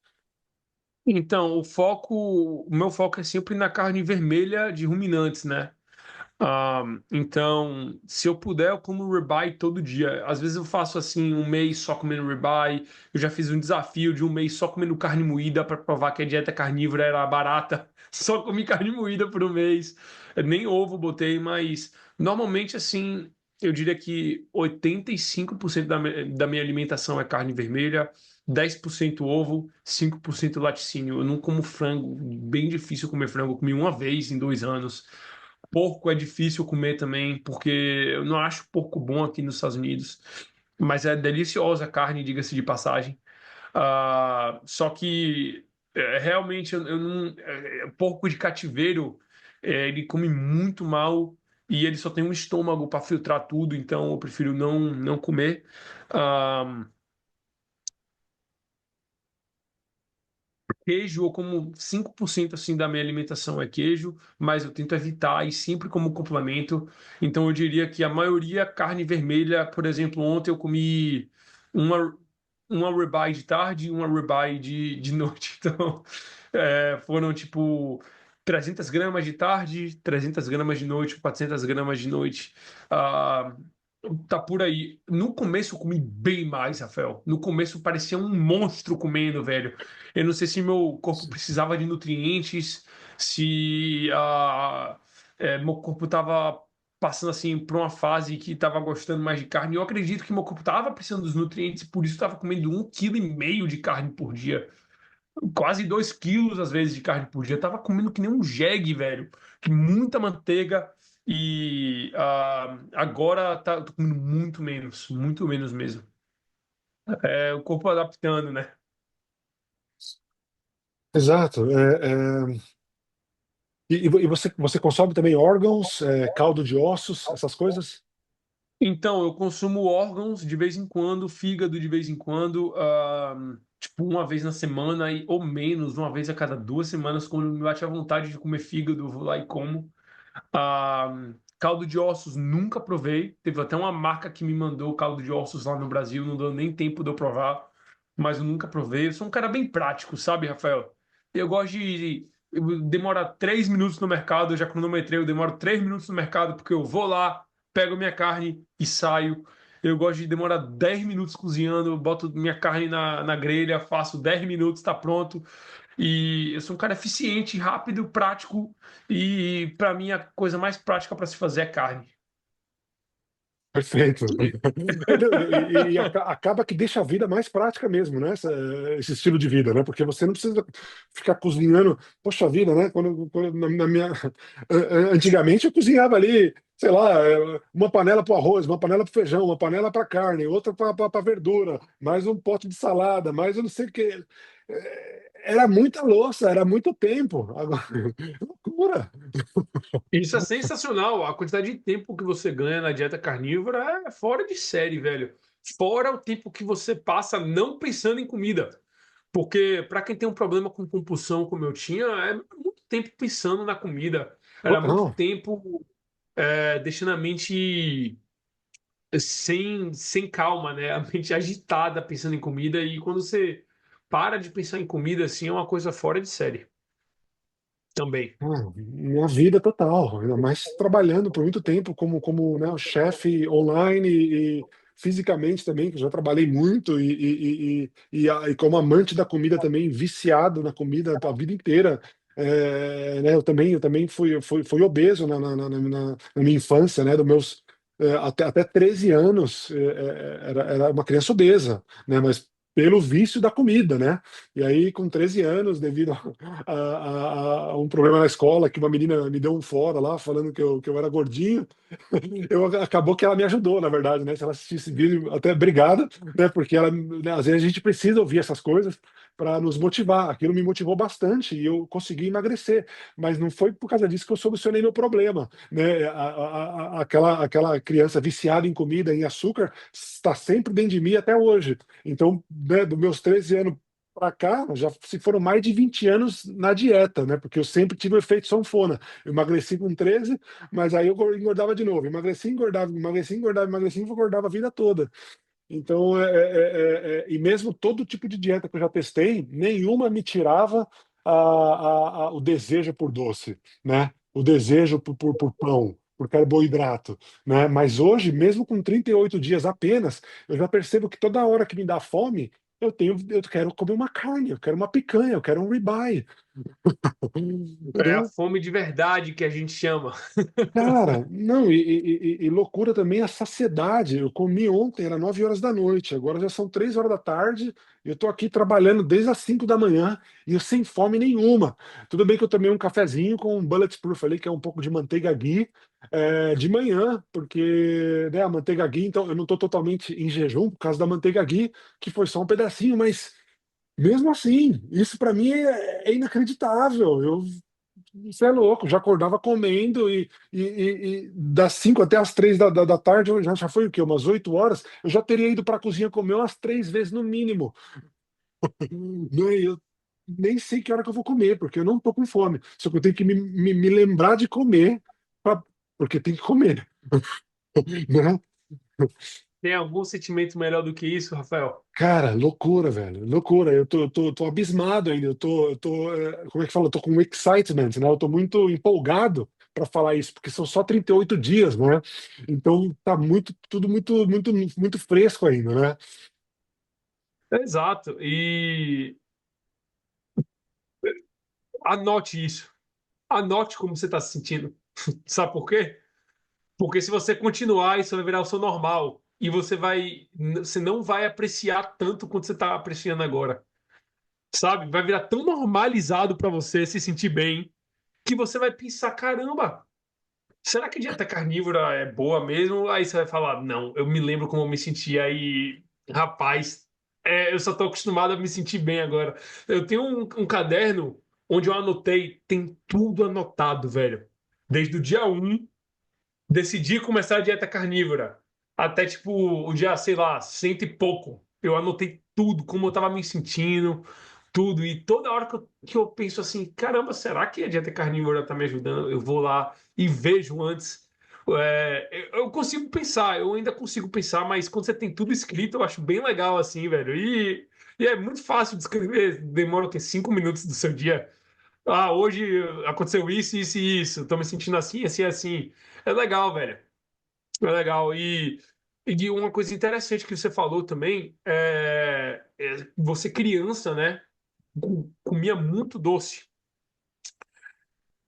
Então, o meu foco é sempre na carne vermelha de ruminantes, né? Então, se eu puder, eu como ribeye todo dia. Às vezes eu faço assim um mês só comendo ribeye. Eu já fiz um desafio de um mês só comendo carne moída para provar que a dieta carnívora era barata. Só comi carne moída por um mês. Nem ovo botei, mas normalmente eu diria que 85% da minha alimentação é carne vermelha. 10% ovo, 5% laticínio. Eu não como frango, bem difícil comer frango. Eu comi uma vez em 2 anos. Porco é difícil comer também, porque eu não acho porco bom aqui nos Estados Unidos. Mas é deliciosa a carne, diga-se de passagem. Só que realmente eu não. Porco de cativeiro, ele come muito mal e ele só tem um estômago para filtrar tudo, então eu prefiro não comer. Ah, Queijo, eu como 5% assim da minha alimentação é queijo, mas eu tento evitar e sempre como complemento. Então eu diria que a maioria é carne vermelha. Por exemplo, ontem eu comi uma, uma ribeye de tarde e uma ribeye de noite. Então foram tipo 300 gramas de tarde, 300 gramas de noite, 400 gramas de noite. Ah, Tá por aí. No começo eu comi bem mais, Rafael. No começo parecia um monstro comendo, velho. Eu não sei se meu corpo precisava de nutrientes, se meu corpo estava passando assim por uma fase que estava gostando mais de carne. Eu acredito que meu corpo estava precisando dos nutrientes, e por isso estava comendo 1,5 kg de carne por dia. Quase 2 quilos, às vezes, de carne por dia. Eu tava comendo que nem um jegue, velho. Que muita manteiga. E agora tô comendo muito menos mesmo. É o corpo adaptando, né? Exato. E você consome também órgãos, caldo de ossos, essas coisas? Então, eu consumo órgãos de vez em quando, fígado de vez em quando, tipo uma vez na semana ou menos, uma vez a cada 2 semanas, quando me bate a vontade de comer fígado, eu vou lá e como. Caldo de ossos nunca provei. Teve até uma marca que me mandou caldo de ossos lá no Brasil, não deu nem tempo de eu provar, mas eu nunca provei. Eu sou um cara bem prático, sabe, Rafael? Eu gosto de. Demora 3 minutos no mercado, eu já cronometrei, eu demoro 3 minutos no mercado, porque eu vou lá, pego minha carne e saio. Eu gosto de demorar 10 minutos cozinhando, eu boto minha carne na grelha, faço 10 minutos, tá pronto. E eu sou um cara eficiente, rápido, prático, e para mim a coisa mais prática para se fazer é carne. Perfeito. Acaba que deixa a vida mais prática mesmo, né? Esse estilo de vida, né? Porque você não precisa ficar cozinhando. Poxa vida, né? Na minha antigamente eu cozinhava ali, sei lá, uma panela para o arroz, uma panela para o feijão, uma panela para carne, outra para verdura, mais um pote de salada, mais eu não sei o que. Era muita louça, era muito tempo. Agora, loucura. Isso é sensacional. A quantidade de tempo que você ganha na dieta carnívora é fora de série, velho. Fora o tempo que você passa não pensando em comida. Porque para quem tem um problema com compulsão, como eu tinha, é muito tempo pensando na comida. Era muito Total. tempo deixando a mente sem calma, né? A mente agitada pensando em comida. E quando você para de pensar em comida, assim, é uma coisa fora de série também. Minha vida total, ainda mais trabalhando por muito tempo como né, chefe online e fisicamente também, que eu já trabalhei muito e como amante da comida também, viciado na comida a vida inteira. Né, eu também fui obeso na minha infância, né, dos meus até 13 anos, era uma criança obesa, né, mas pelo vício da comida, né? E aí, com 13 anos, devido a um problema na escola, que uma menina me deu um fora lá, falando que eu era gordinho, acabou que ela me ajudou, na verdade, né? Se ela assistisse esse vídeo, até obrigada, né? Porque ela, né, às vezes a gente precisa ouvir essas coisas para nos motivar. Aquilo me motivou bastante e eu consegui emagrecer, mas não foi por causa disso que eu solucionei meu problema, né? Aquela criança viciada em comida, em açúcar, está sempre dentro de mim até hoje. Então, né, dos meus 13 anos para cá, já se foram mais de 20 anos na dieta, né? Porque eu sempre tive o efeito sanfona. Eu emagreci com 13, mas aí eu engordava de novo. Emagreci, engordava, emagreci, engordava, emagreci, engordava a vida toda. Então, e mesmo todo tipo de dieta que eu já testei, nenhuma me tirava o desejo por doce, né? O desejo por pão, por carboidrato, né? Mas hoje, mesmo com 38 dias apenas, eu já percebo que toda hora que me dá fome, eu quero comer uma carne, eu quero uma picanha, eu quero um ribeye, É a né? fome de verdade que a gente chama. Cara, não, e loucura também a saciedade. Eu comi ontem, era 9 horas da noite, agora já são 3 horas da tarde, e eu tô aqui trabalhando desde as 5 da manhã e eu sem fome nenhuma. Tudo bem que eu tomei um cafezinho com um bulletproof ali, que é um pouco de manteiga ghee, de manhã, porque né, a manteiga ghee, então eu não tô totalmente em jejum por causa da manteiga ghee, que foi só um pedacinho, mas mesmo assim, isso para mim é inacreditável. Você é louco, já acordava comendo e das 5 até as 3 da tarde, já foi o quê? Umas 8 horas, eu já teria ido para a cozinha comer umas 3 vezes no mínimo. Não, eu nem sei que hora que eu vou comer, porque eu não tô com fome. Só que eu tenho que me lembrar de comer, pra- porque tem que comer, né? Tem algum sentimento melhor do que isso, Rafael? Cara, loucura, velho, loucura. Eu tô abismado ainda. Como é que fala? Eu tô com excitement, né? Eu tô muito empolgado para falar isso, porque são só 38 dias, né? Então tá tudo muito fresco ainda, né? Exato. E anote isso. Anote como você está se sentindo. Sabe por quê? Porque se você continuar, isso vai virar o seu normal. E você não vai apreciar tanto quanto você está apreciando agora. Sabe? Vai virar tão normalizado para você se sentir bem que você vai pensar: caramba, será que dieta carnívora é boa mesmo? Aí você vai falar: não, eu me lembro como eu me sentia aí, rapaz, eu só tô acostumado a me sentir bem agora. Eu tenho um caderno onde eu anotei, tem tudo anotado, velho. Desde o dia um decidi começar a dieta carnívora. Até tipo o dia, sei lá, cento e pouco. Eu anotei tudo, como eu tava me sentindo, tudo. E toda hora que eu penso assim, caramba, será que a dieta carnívora tá me ajudando? Eu vou lá e vejo antes. Eu consigo pensar, eu ainda consigo pensar, mas quando você tem tudo escrito, eu acho bem legal assim, velho. E é muito fácil de escrever, demora o quê? 5 minutos do seu dia. Ah, hoje aconteceu isso, isso e isso. Tô me sentindo assim, assim, assim. É legal, velho. É legal. E uma coisa interessante que você falou também você criança, né? Comia muito doce.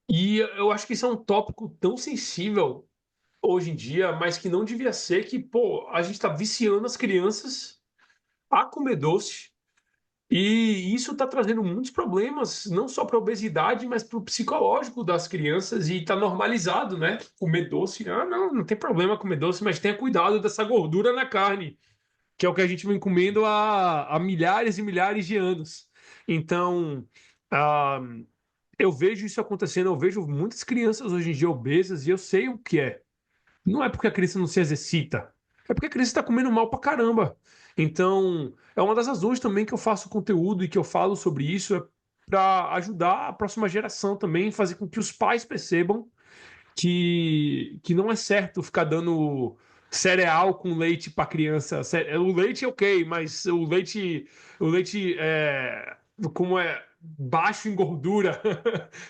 E eu acho que isso é um tópico tão sensível hoje em dia, mas que não devia ser que, pô, a gente tá viciando as crianças a comer doce. E isso está trazendo muitos problemas, não só para a obesidade, mas para o psicológico das crianças, e está normalizado, né? Comer doce. Ah, não, não tem problema comer doce, mas tenha cuidado dessa gordura na carne, que é o que a gente vem comendo há milhares e milhares de anos. Então, ah, eu vejo isso acontecendo, eu vejo muitas crianças hoje em dia obesas e eu sei o que é. Não é porque a criança não se exercita, é porque a criança está comendo mal pra caramba. Então, é uma das razões também que eu faço conteúdo e que eu falo sobre isso, é para ajudar a próxima geração também, fazer com que os pais percebam que não é certo ficar dando cereal com leite para criança. O leite é ok, mas o leite como é baixo em gordura,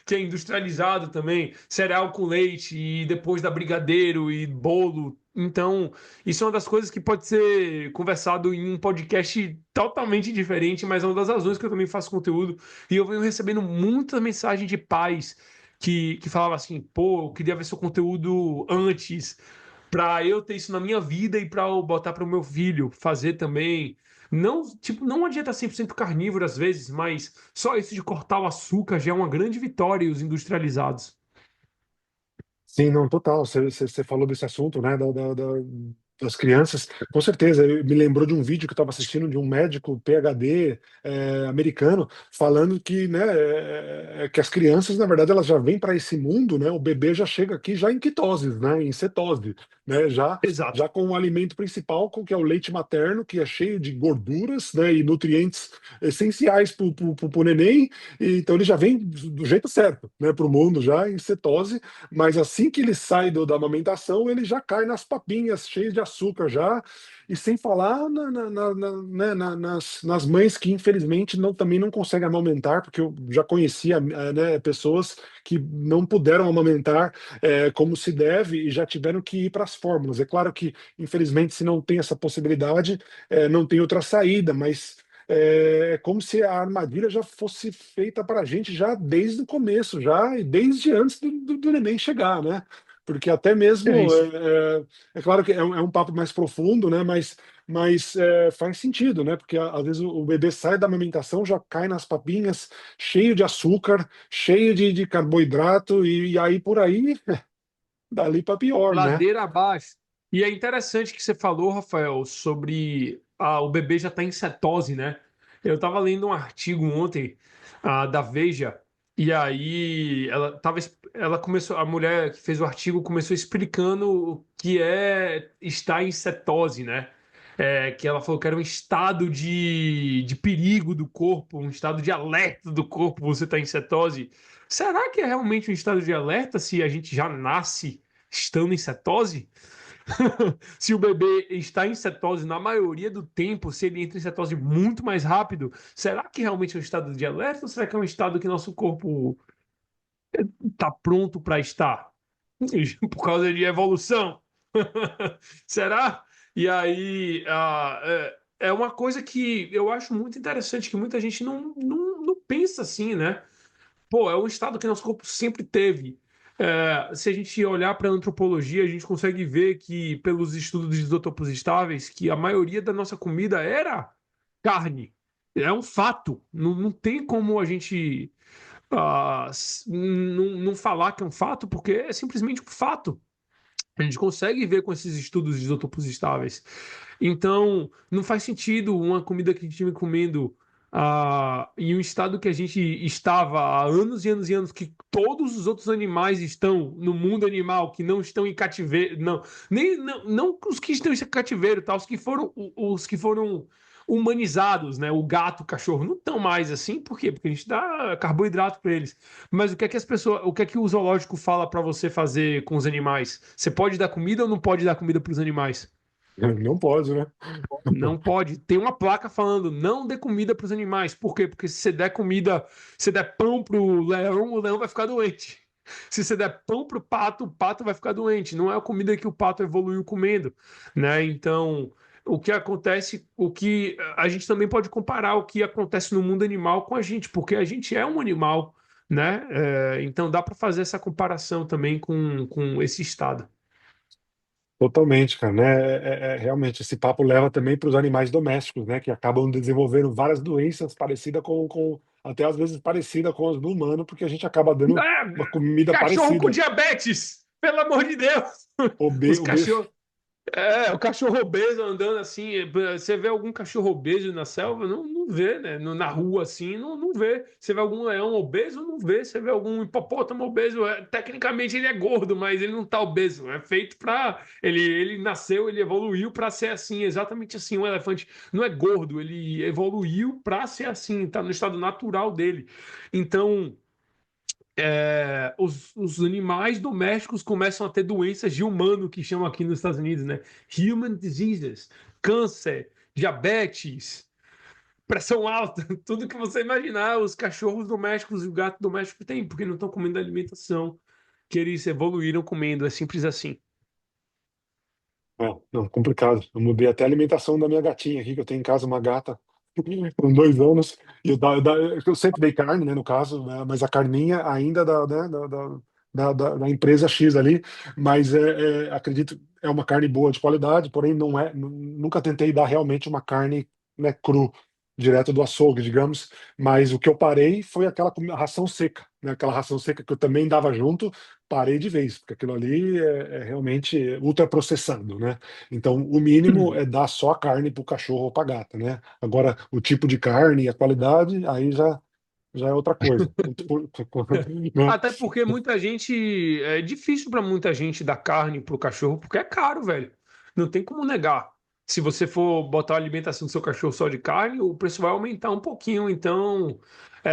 que é industrializado também, cereal com leite e depois da brigadeiro e bolo. Então, isso é uma das coisas que pode ser conversado em um podcast totalmente diferente, mas é uma das razões que eu também faço conteúdo. E eu venho recebendo muita mensagem de pais que falava assim, pô, eu queria ver seu conteúdo antes, para eu ter isso na minha vida e para eu botar para o meu filho fazer também. Não, tipo, não uma dieta 100% carnívora às vezes, mas só isso de cortar o açúcar já é uma grande vitória e os industrializados. Sim, não, total. Você falou desse assunto, né, das crianças. Com certeza, me lembrou de um vídeo que eu estava assistindo de um médico PhD americano falando que, né, que as crianças, na verdade, elas já vêm para esse mundo, né, o bebê já chega aqui já em ketose, né, em cetose, né, Exato. já com o alimento principal, que é o leite materno, que é cheio de gorduras, né, e nutrientes essenciais para o neném. E, então ele já vem do jeito certo, né, para o mundo já em cetose, mas assim que ele sai da amamentação, ele já cai nas papinhas cheias de açúcar já, e sem falar né, nas mães que infelizmente também não conseguem amamentar, porque eu já conhecia né, pessoas que não puderam amamentar como se deve e já tiveram que ir para as fórmulas. É claro que, infelizmente, se não tem essa possibilidade, não tem outra saída, mas é como se a armadilha já fosse feita para a gente já desde o começo, já e desde antes do neném chegar, né? Porque até É mesmo, isso. é claro que é um papo mais profundo, né? Mas faz sentido, né? Porque às vezes o bebê sai da amamentação, já cai nas papinhas, cheio de açúcar, cheio de carboidrato, e aí por aí, dali para pior, né? Ladeira abaixo. E é interessante que você falou, Rafael, sobre o bebê já está em cetose, né? Eu estava lendo um artigo ontem da Veja, e aí ela começou, a mulher que fez o artigo começou explicando o que é estar em cetose, né? Que ela falou que era um estado de perigo do corpo, um estado de alerta do corpo, você está em cetose. Será que é realmente um estado de alerta se a gente já nasce estando em cetose? Se o bebê está em cetose na maioria do tempo, se ele entra em cetose muito mais rápido, será que realmente é um estado de alerta ou será que é um estado que nosso corpo está pronto para estar? Por causa de evolução? Será? E aí, é uma coisa que eu acho muito interessante, que muita gente não pensa assim, né? Pô, é um estado que nosso corpo sempre teve. Se a gente olhar para a antropologia, a gente consegue ver que, pelos estudos de isótopos estáveis, que a maioria da nossa comida era carne. É um fato. Não tem como a gente não falar que é um fato, porque é simplesmente um fato. A gente consegue ver com esses estudos de isótopos estáveis. Então, não faz sentido uma comida que a gente estiver comendo em um estado que a gente estava há anos e anos e anos, que todos os outros animais estão no mundo animal, que não estão em cativeiro, não os que estão em cativeiro, tá? Os que foram humanizados, né? O gato, o cachorro, não estão mais assim, por quê? Porque a gente dá carboidrato para eles. Mas o que é que as pessoas, o que é que o zoológico fala para você fazer com os animais? Você pode dar comida ou não pode dar comida para os animais? Não pode, né? Não pode. Tem uma placa falando não dê comida para os animais. Por quê? Porque se você der comida, se der pão pro leão, o leão vai ficar doente. Se você der pão pro pato, o pato vai ficar doente. Não é a comida que o pato evoluiu comendo, né? Então, o que acontece, o que a gente também pode comparar o que acontece no mundo animal com a gente, porque a gente é um animal, né? Então dá para fazer essa comparação também com esse estado. Totalmente, cara, né? Realmente, esse papo leva também para os animais domésticos, né? Que acabam desenvolvendo várias doenças parecidas até às vezes parecida com as do humano, porque a gente acaba dando uma comida Cachorro com parecida. diabetes! Pelo amor de Deus! Os Obe... cachorros. O cachorro obeso andando assim. Você vê algum cachorro obeso na selva? Não vê, né? Na rua assim, não vê. Você vê algum leão obeso? Não vê. Você vê algum hipopótamo obeso? Tecnicamente ele é gordo, mas ele não tá obeso. É feito pra. Ele nasceu, ele evoluiu pra ser assim, exatamente assim. Um elefante não é gordo, ele evoluiu pra ser assim, tá no estado natural dele. Então os animais domésticos começam a ter doenças de humano, que chamam aqui nos Estados Unidos, né? Human diseases, câncer, diabetes, pressão alta, tudo que você imaginar, os cachorros domésticos e o gato doméstico têm, porque não estão comendo a alimentação que eles evoluíram comendo, é simples assim. Não, complicado. Eu mudei até a alimentação da minha gatinha aqui, que eu tenho em casa uma gata com 2 anos, e eu sempre dei carne, né, no caso, né, mas a carninha ainda né, da empresa X ali, mas acredito é uma carne boa de qualidade, porém não nunca tentei dar realmente uma carne, né, cru, direto do açougue, digamos, mas o que eu parei foi aquela ração seca, né, aquela ração seca que eu também dava junto, parei de vez, porque aquilo ali é realmente ultraprocessado, né? Então, o mínimo é dar só a carne para o cachorro ou para a gata, né? Agora, o tipo de carne e a qualidade, aí já é outra coisa. Né? Até porque muita gente. É difícil para muita gente dar carne pro cachorro, porque é caro, velho. Não tem como negar. Se você for botar a alimentação do seu cachorro só de carne, o preço vai aumentar um pouquinho. Então,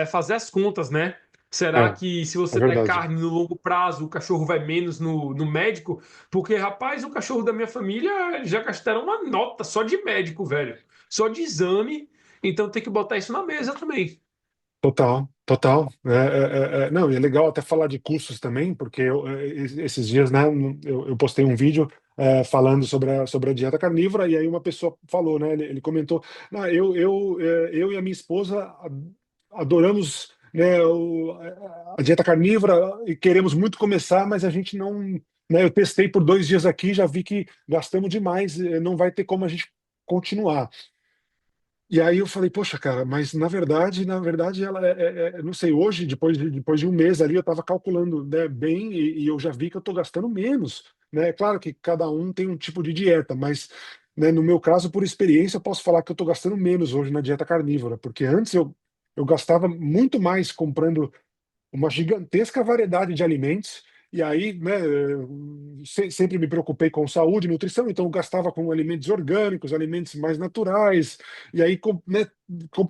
fazer as contas, né? Será É, que se é você der verdade. carne no longo prazo, o cachorro vai menos no médico? Porque, rapaz, o cachorro da minha família já gastaram uma nota só de médico, velho. Só de exame. Então tem que botar isso na mesa também. Total, total. Não, e é legal até falar de cursos também, porque esses dias, né, eu postei um vídeo falando sobre a dieta carnívora, e aí uma pessoa falou, né? Ele comentou, "Não, eu e a minha esposa adoramos, né, a dieta carnívora e queremos muito começar, mas a gente não, né, eu testei por 2 dias aqui, já vi que gastamos demais, não vai ter como a gente continuar." E aí eu falei, poxa, cara, mas na verdade, ela não sei, hoje, depois de um mês ali, eu estava calculando, né, bem, e eu já vi que eu estou gastando menos, né? Claro que cada um tem um tipo de dieta, mas, né, no meu caso, por experiência, eu posso falar que eu estou gastando menos hoje na dieta carnívora, porque antes eu gastava muito mais comprando uma gigantesca variedade de alimentos. E aí, né, sempre me preocupei com saúde e nutrição, então eu gastava com alimentos orgânicos, alimentos mais naturais. E aí, né,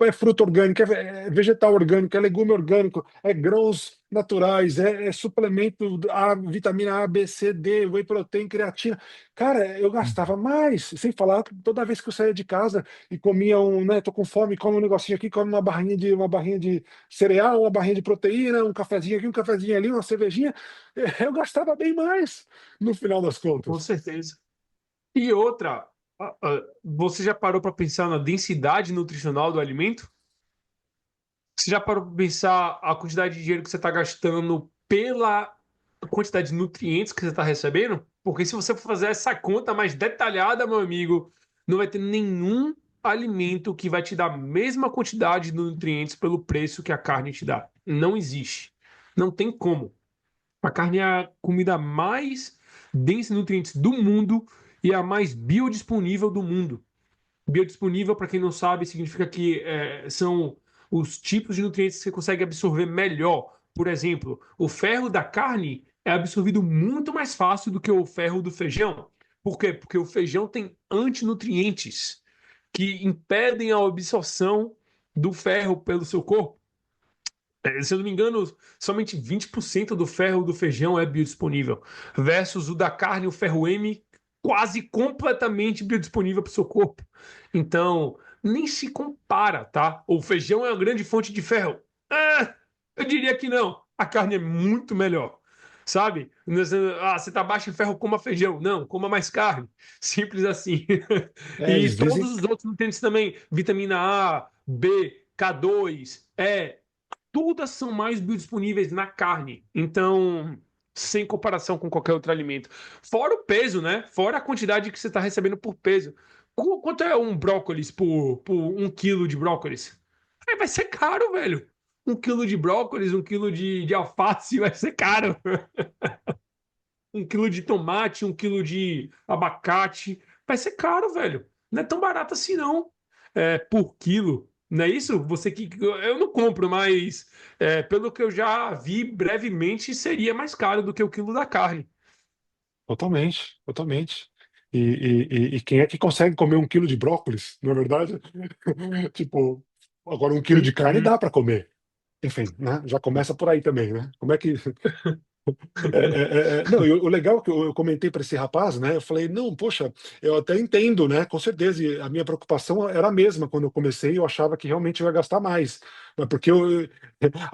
é fruta orgânica, é vegetal orgânico, é legume orgânico, é grãos naturais, é suplemento A, vitamina A, B, C, D, whey protein, creatina. Cara, eu gastava mais, sem falar toda vez que eu saía de casa e comia né, tô com fome, come um negocinho aqui, come uma barrinha de cereal, uma barrinha de proteína, um cafezinho aqui, um cafezinho ali, uma cervejinha, eu gastava bem mais no final das Com contas. certeza. E outra, você já parou para pensar na densidade nutricional do alimento? Você já parou para pensar a quantidade de dinheiro que você está gastando pela quantidade de nutrientes que você está recebendo? Porque se você for fazer essa conta mais detalhada, meu amigo, não vai ter nenhum alimento que vai te dar a mesma quantidade de nutrientes pelo preço que a carne te dá. Não existe. Não tem como. A carne é a comida mais densa em nutrientes do mundo e a mais biodisponível do mundo. Biodisponível, para quem não sabe, significa que são os tipos de nutrientes que você consegue absorver melhor. Por exemplo, o ferro da carne é absorvido muito mais fácil do que o ferro do feijão. Por quê? Porque o feijão tem antinutrientes que impedem a absorção do ferro pelo seu corpo. Se eu não me engano, somente 20% do ferro do feijão é biodisponível, versus o da carne, o ferro M, quase completamente biodisponível para o seu corpo. Então, nem se compara, tá? O feijão é uma grande fonte de ferro. Eu diria que não. A carne é muito melhor. Sabe? Você tá baixo em ferro, coma feijão. Não, coma mais carne. Simples assim. E Eles todos dizem, os outros nutrientes também. Vitamina A, B, K2, E, todas são mais biodisponíveis na carne. Então, sem comparação com qualquer outro alimento. Fora o peso, né? Fora a quantidade que você está recebendo por peso. Quanto é um brócolis por 1 quilo de brócolis? Vai ser caro, velho. 1 quilo de brócolis, 1 quilo de alface vai ser caro. 1 quilo de tomate, 1 quilo de abacate. Vai ser caro, velho. Não é tão barato assim, não. Por quilo. Não é isso? Você que. Eu não compro, mas pelo que eu já vi brevemente, seria mais caro do que o quilo da carne. totalmente, totalmente. E quem é que consegue comer 1 quilo de brócolis, não é verdade? Tipo, agora 1 quilo de carne Uhum. dá para comer. Enfim, né? Já começa por aí também, né? Como é que não, e o legal é que eu comentei para esse rapaz, né? Eu falei, não, poxa, eu até entendo, né? Com certeza, e a minha preocupação era a mesma quando eu comecei, eu achava que realmente eu ia gastar mais, mas porque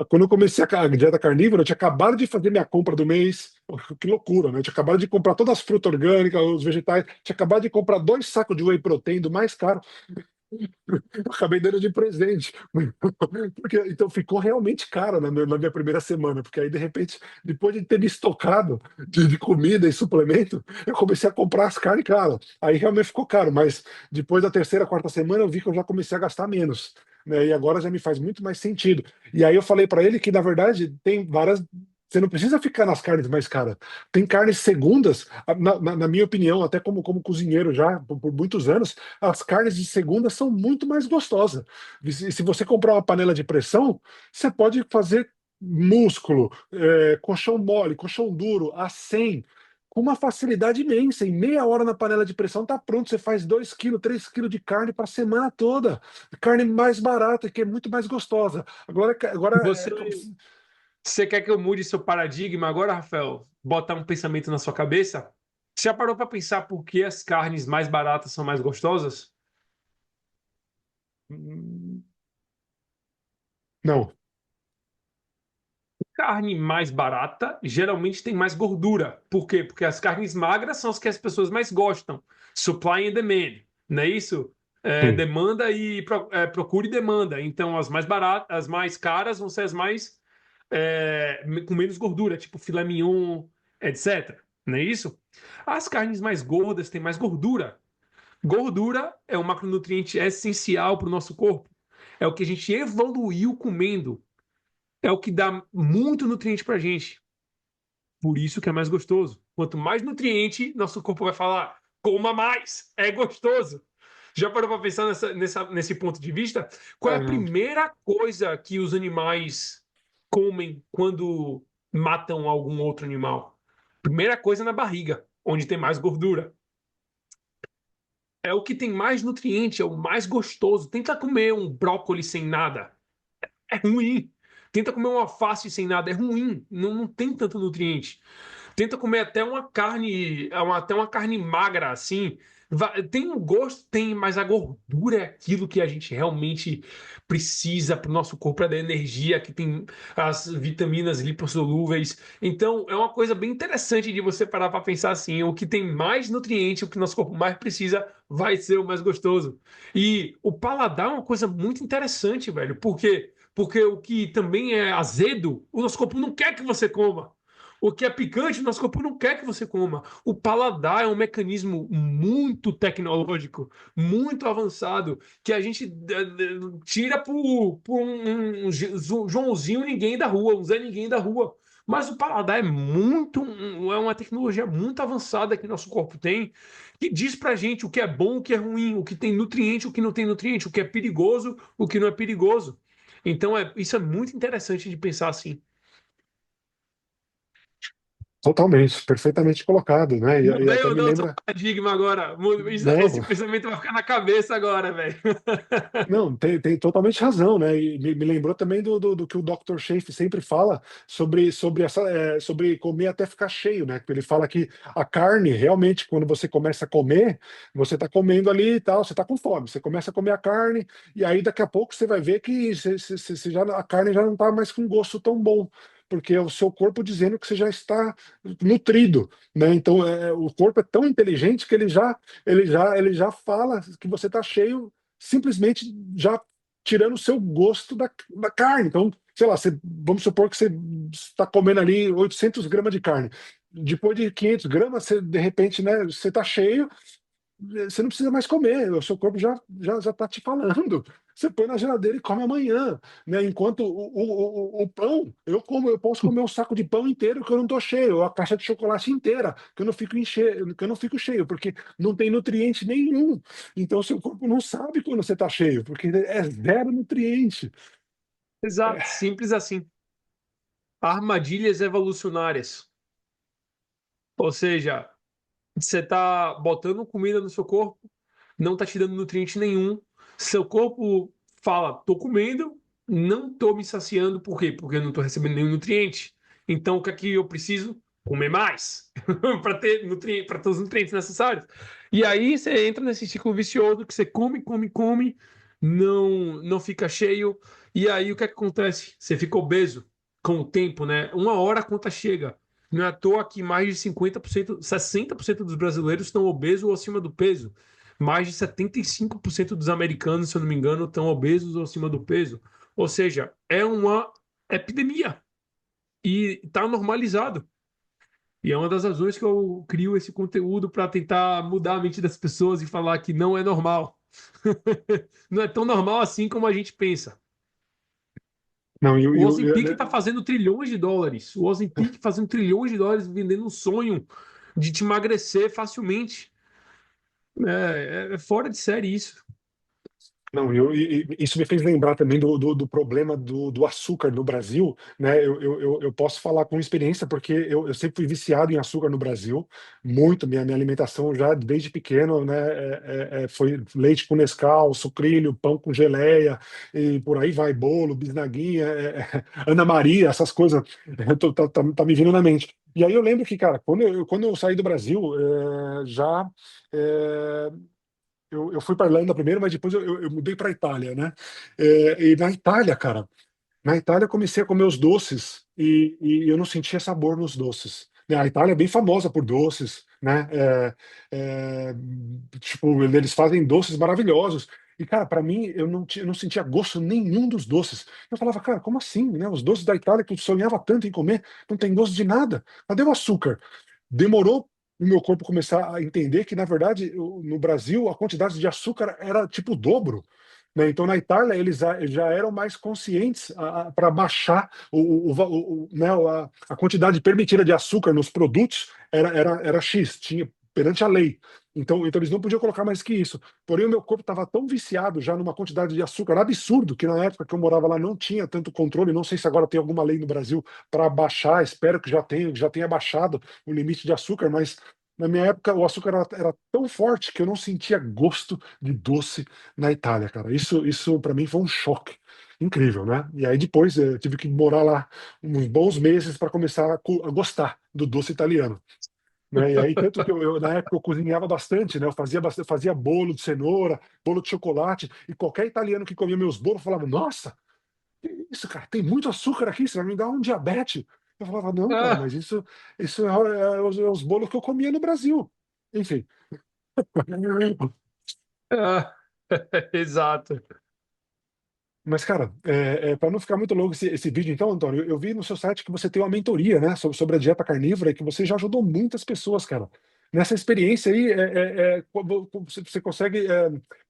quando eu comecei a dieta carnívora, eu tinha acabado de fazer minha compra do mês, que loucura, né? Eu tinha acabado de comprar todas as frutas orgânicas, os vegetais, tinha acabado de comprar 2 sacos de whey protein do mais caro. Eu acabei dando de presente. Porque, então ficou realmente caro na minha primeira semana, porque aí de repente, depois de ter me estocado de comida e suplemento, eu comecei a comprar as carnes, cara. Aí realmente ficou caro, mas depois da terceira, quarta semana, eu vi que eu já comecei a gastar menos. Né, e agora já me faz muito mais sentido. E aí eu falei para ele que, na verdade, tem várias. Você não precisa ficar nas carnes mais caras. Tem carnes segundas, na minha opinião, até como cozinheiro já por muitos anos, as carnes de segunda são muito mais gostosas. E se você comprar uma panela de pressão, você pode fazer músculo, colchão mole, colchão duro, a 100, com uma facilidade imensa. Em meia hora na panela de pressão tá pronto. Você faz 2 quilos, 3 quilos de carne para a semana toda. Carne mais barata, que é muito mais gostosa. Agora Você, você quer que eu mude seu paradigma agora, Rafael? Botar um pensamento na sua cabeça? Você já parou para pensar por que as carnes mais baratas são mais gostosas? não. carne mais barata geralmente tem mais gordura. Por quê? Porque as carnes magras são as que as pessoas mais gostam. Supply and demand, não é isso? Sim. Demanda e procura e demanda. Então, as mais baratas, as mais caras vão ser as mais com menos gordura, tipo filé mignon, etc. Não é isso? As carnes mais gordas têm mais gordura. Gordura é um macronutriente essencial para o nosso corpo. É o que a gente evoluiu comendo. É o que dá muito nutriente para a gente. Por isso que é mais gostoso. Quanto mais nutriente, nosso corpo vai falar: coma mais, é gostoso. Já parou para pensar nesse ponto de vista? Qual é a É, primeira coisa que os animais comem quando matam algum outro animal? Primeira coisa na barriga, onde tem mais gordura. É o que tem mais nutriente, é o mais gostoso. Tenta comer um brócolis sem nada. É ruim. Tenta comer um alface sem nada. É ruim. Não tem tanto nutriente. Tenta comer até uma carne, até uma carne magra assim. Tem um gosto, tem, mas a gordura é aquilo que a gente realmente precisa para o nosso corpo, para dar energia, que tem as vitaminas lipossolúveis. Então, é uma coisa bem interessante de você parar para pensar assim: o que tem mais nutriente, o que nosso corpo mais precisa, vai ser o mais gostoso. E o paladar é uma coisa muito interessante, velho. Por quê? Porque o que também é azedo, o nosso corpo não quer que você coma. O que é picante, nosso corpo não quer que você coma. O paladar é um mecanismo muito tecnológico, muito avançado, que a gente tira por Joãozinho ninguém da rua, um Zé ninguém da rua. Mas o paladar é uma tecnologia muito avançada que nosso corpo tem, que diz pra gente o que é bom, o que é ruim, o que tem nutriente, o que não tem nutriente, o que é perigoso, o que não é perigoso. Então, isso é muito interessante de pensar assim. totalmente, perfeitamente colocado, né? E Mudei até ou me não o seu lembra. paradigma agora? Esse Não, pensamento vai ficar na cabeça agora, velho. não, tem totalmente razão, né? E me lembrou também do que o Dr. Shafe sempre fala sobre comer até ficar cheio, né? Porque ele fala que a carne, realmente, quando você começa a comer, você está comendo ali e tal, você está com fome, você começa a comer a carne, e aí daqui a pouco você vai ver que a carne já não está mais com gosto tão bom. Porque é o seu corpo dizendo que você já está nutrido, né? Então, o corpo é tão inteligente que ele já fala que você está cheio simplesmente já tirando o seu gosto da carne. Então, sei lá, vamos supor que você está comendo ali 800 gramas de carne. Depois de 500 gramas, você, de repente, né, você está cheio, você não precisa mais comer, o seu corpo já está te falando. Você põe na geladeira e come amanhã, né? Enquanto o pão, eu posso comer um saco de pão inteiro que eu não estou cheio, a caixa de chocolate inteira que eu não fico que eu não fico cheio, porque não tem nutriente nenhum. Então o seu corpo não sabe quando você está cheio, porque é zero nutriente. Exato, simples assim. Armadilhas evolucionárias. Ou seja, você tá botando comida no seu corpo, não tá te dando nutriente nenhum. Seu corpo fala: tô comendo, não tô me saciando. Por quê? Porque eu não tô recebendo nenhum nutriente. Então, o que é que eu preciso? Comer mais para ter nutriente, para ter os nutrientes necessários. E aí você entra nesse ciclo vicioso que você come, come, come, não fica cheio. E aí o que é que acontece? Você fica obeso com o tempo, né? Uma hora a conta chega. Não é à toa que mais de 50%, 60% dos brasileiros estão obesos ou acima do peso. Mais de 75% dos americanos, se eu não me engano, estão obesos ou acima do peso. Ou seja, é uma epidemia e está normalizado. E é uma das razões que eu crio esse conteúdo para tentar mudar a mente das pessoas e falar que não é normal. Não é tão normal assim como a gente pensa. Não, O Ozempic está fazendo trilhões de dólares. O Ozempic fazendo trilhões de dólares vendendo um sonho de te emagrecer facilmente. É fora de série isso. Não, isso me fez lembrar também do problema do açúcar no Brasil, né? Eu posso falar com experiência, porque eu sempre fui viciado em açúcar no Brasil, muito, minha alimentação já desde pequeno, né? Foi leite com Nescau, sucrilho, pão com geleia, e por aí vai, bolo, bisnaguinha, Ana Maria, essas coisas, tá me vindo na mente. E aí eu lembro que, cara, quando eu saí do Brasil, já. é, eu fui para a Irlanda primeiro, mas depois eu mudei para a Itália, né? E na Itália, cara, na Itália eu comecei a comer os doces e eu não sentia sabor nos doces. Né? A Itália é bem famosa por doces, né? Tipo, eles fazem doces maravilhosos. E, cara, para mim, eu não sentia gosto nenhum dos doces. Eu falava, cara, como assim, né? Os doces da Itália que eu sonhava tanto em comer, não tem gosto de nada. Cadê o açúcar? Demorou o meu corpo começar a entender que, na verdade, no Brasil, a quantidade de açúcar era tipo o dobro. Né? Então, na Itália, eles já eram mais conscientes para baixar né, a quantidade permitida de açúcar nos produtos era X, tinha perante a lei. Então, eles não podiam colocar mais que isso. Porém, o meu corpo estava tão viciado já numa quantidade de açúcar absurdo que na época que eu morava lá não tinha tanto controle. Não sei se agora tem alguma lei no Brasil para baixar, espero que já tenha baixado o limite de açúcar, mas na minha época o açúcar era tão forte que eu não sentia gosto de doce na Itália, cara. Isso para mim foi um choque incrível, né? E aí depois eu tive que morar lá uns bons meses para começar a gostar do doce italiano. Né? E aí, tanto que na época eu cozinhava bastante, né? Eu fazia bastante, fazia bolo de cenoura, bolo de chocolate, e qualquer italiano que comia meus bolos falava: Nossa, que isso, cara, tem muito açúcar aqui, você vai me dar um diabetes. Eu falava: Não, cara, Ah, mas isso é os bolos que eu comia no Brasil. Enfim. ah, exato. Mas, cara, para não ficar muito longo esse vídeo, então, Antônio, eu vi no seu site que você tem uma mentoria, né, sobre a dieta carnívora e que você já ajudou muitas pessoas, cara. Nessa experiência aí, você consegue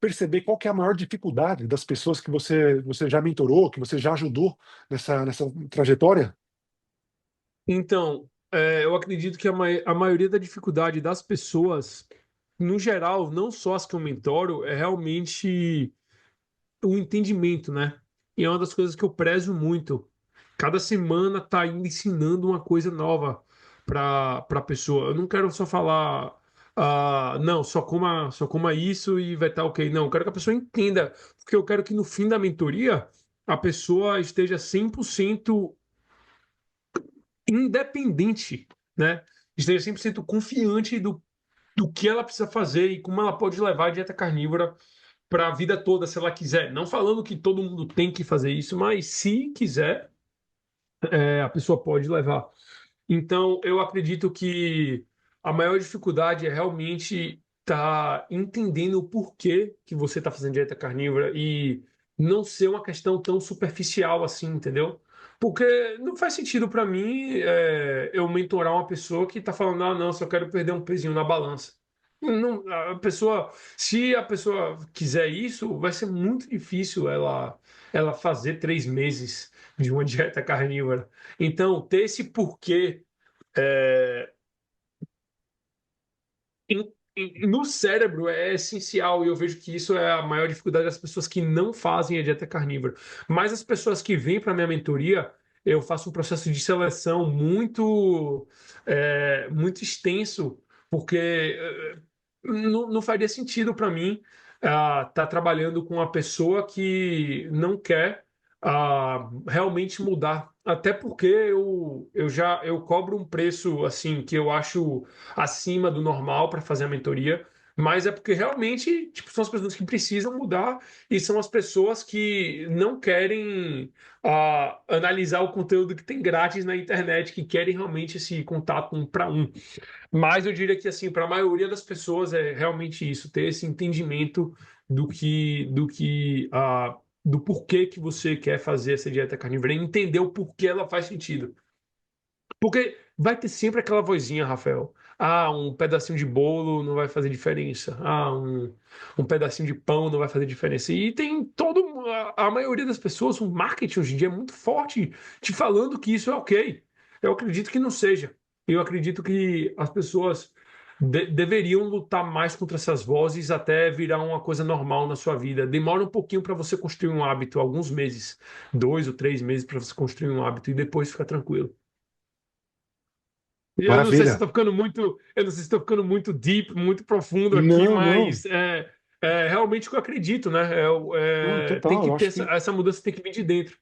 perceber qual que é a maior dificuldade das pessoas que você já mentorou, que você já ajudou nessa trajetória? Então, eu acredito que a maioria da dificuldade das pessoas, no geral, não só as que eu mentoro, é realmente o entendimento, né? E é uma das coisas que eu prezo muito. Cada semana tá indo ensinando uma coisa nova para a pessoa. Eu não quero só falar, não, só coma isso e vai estar ok. Não, eu quero que a pessoa entenda, porque eu quero que no fim da mentoria a pessoa esteja 100% independente, né? Esteja 100% confiante do que ela precisa fazer e como ela pode levar a dieta carnívora para a vida toda, se ela quiser. Não falando que todo mundo tem que fazer isso, mas se quiser, a pessoa pode levar. Então, eu acredito que a maior dificuldade é realmente estar entendendo o porquê que você está fazendo dieta carnívora e não ser uma questão tão superficial assim, entendeu? Porque não faz sentido para mim eu mentorar uma pessoa que está falando, ah, não, só quero perder um pezinho na balança. Não, se a pessoa quiser isso, vai ser muito difícil ela fazer 3 meses de uma dieta carnívora. Então, ter esse porquê é, no cérebro é essencial e eu vejo que isso é a maior dificuldade das pessoas que não fazem a dieta carnívora. Mas as pessoas que vêm para minha mentoria, eu faço um processo de seleção muito extenso, porque não faria sentido para mim estar trabalhando com uma pessoa que não quer realmente mudar. Até porque eu cobro um preço assim que eu acho acima do normal para fazer a mentoria, mas é porque realmente tipo, são as pessoas que precisam mudar e são as pessoas que não querem analisar o conteúdo que tem grátis na internet, que querem realmente esse contato um para um. Mas eu diria que assim, para a maioria das pessoas é realmente isso, ter esse entendimento do porquê que você quer fazer essa dieta carnívora, e entender o porquê ela faz sentido. Porque vai ter sempre aquela vozinha, Rafael. Ah, um pedacinho de bolo não vai fazer diferença. Um pedacinho de pão não vai fazer diferença. E tem a maioria das pessoas, o marketing hoje em dia é muito forte te falando que isso é ok. Eu acredito que não seja. Eu acredito que as pessoas deveriam lutar mais contra essas vozes até virar uma coisa normal na sua vida. Demora um pouquinho para você construir um hábito, alguns meses, 2 ou 3 meses para você construir um hábito e depois ficar tranquilo. Eu não sei se Maravilha. estou ficando muito, eu não sei se estou ficando muito deep, muito profundo aqui, Não, não. mas é realmente o que eu acredito, né? Não, Tem total. que Eu ter acho que essa mudança tem que vir de dentro.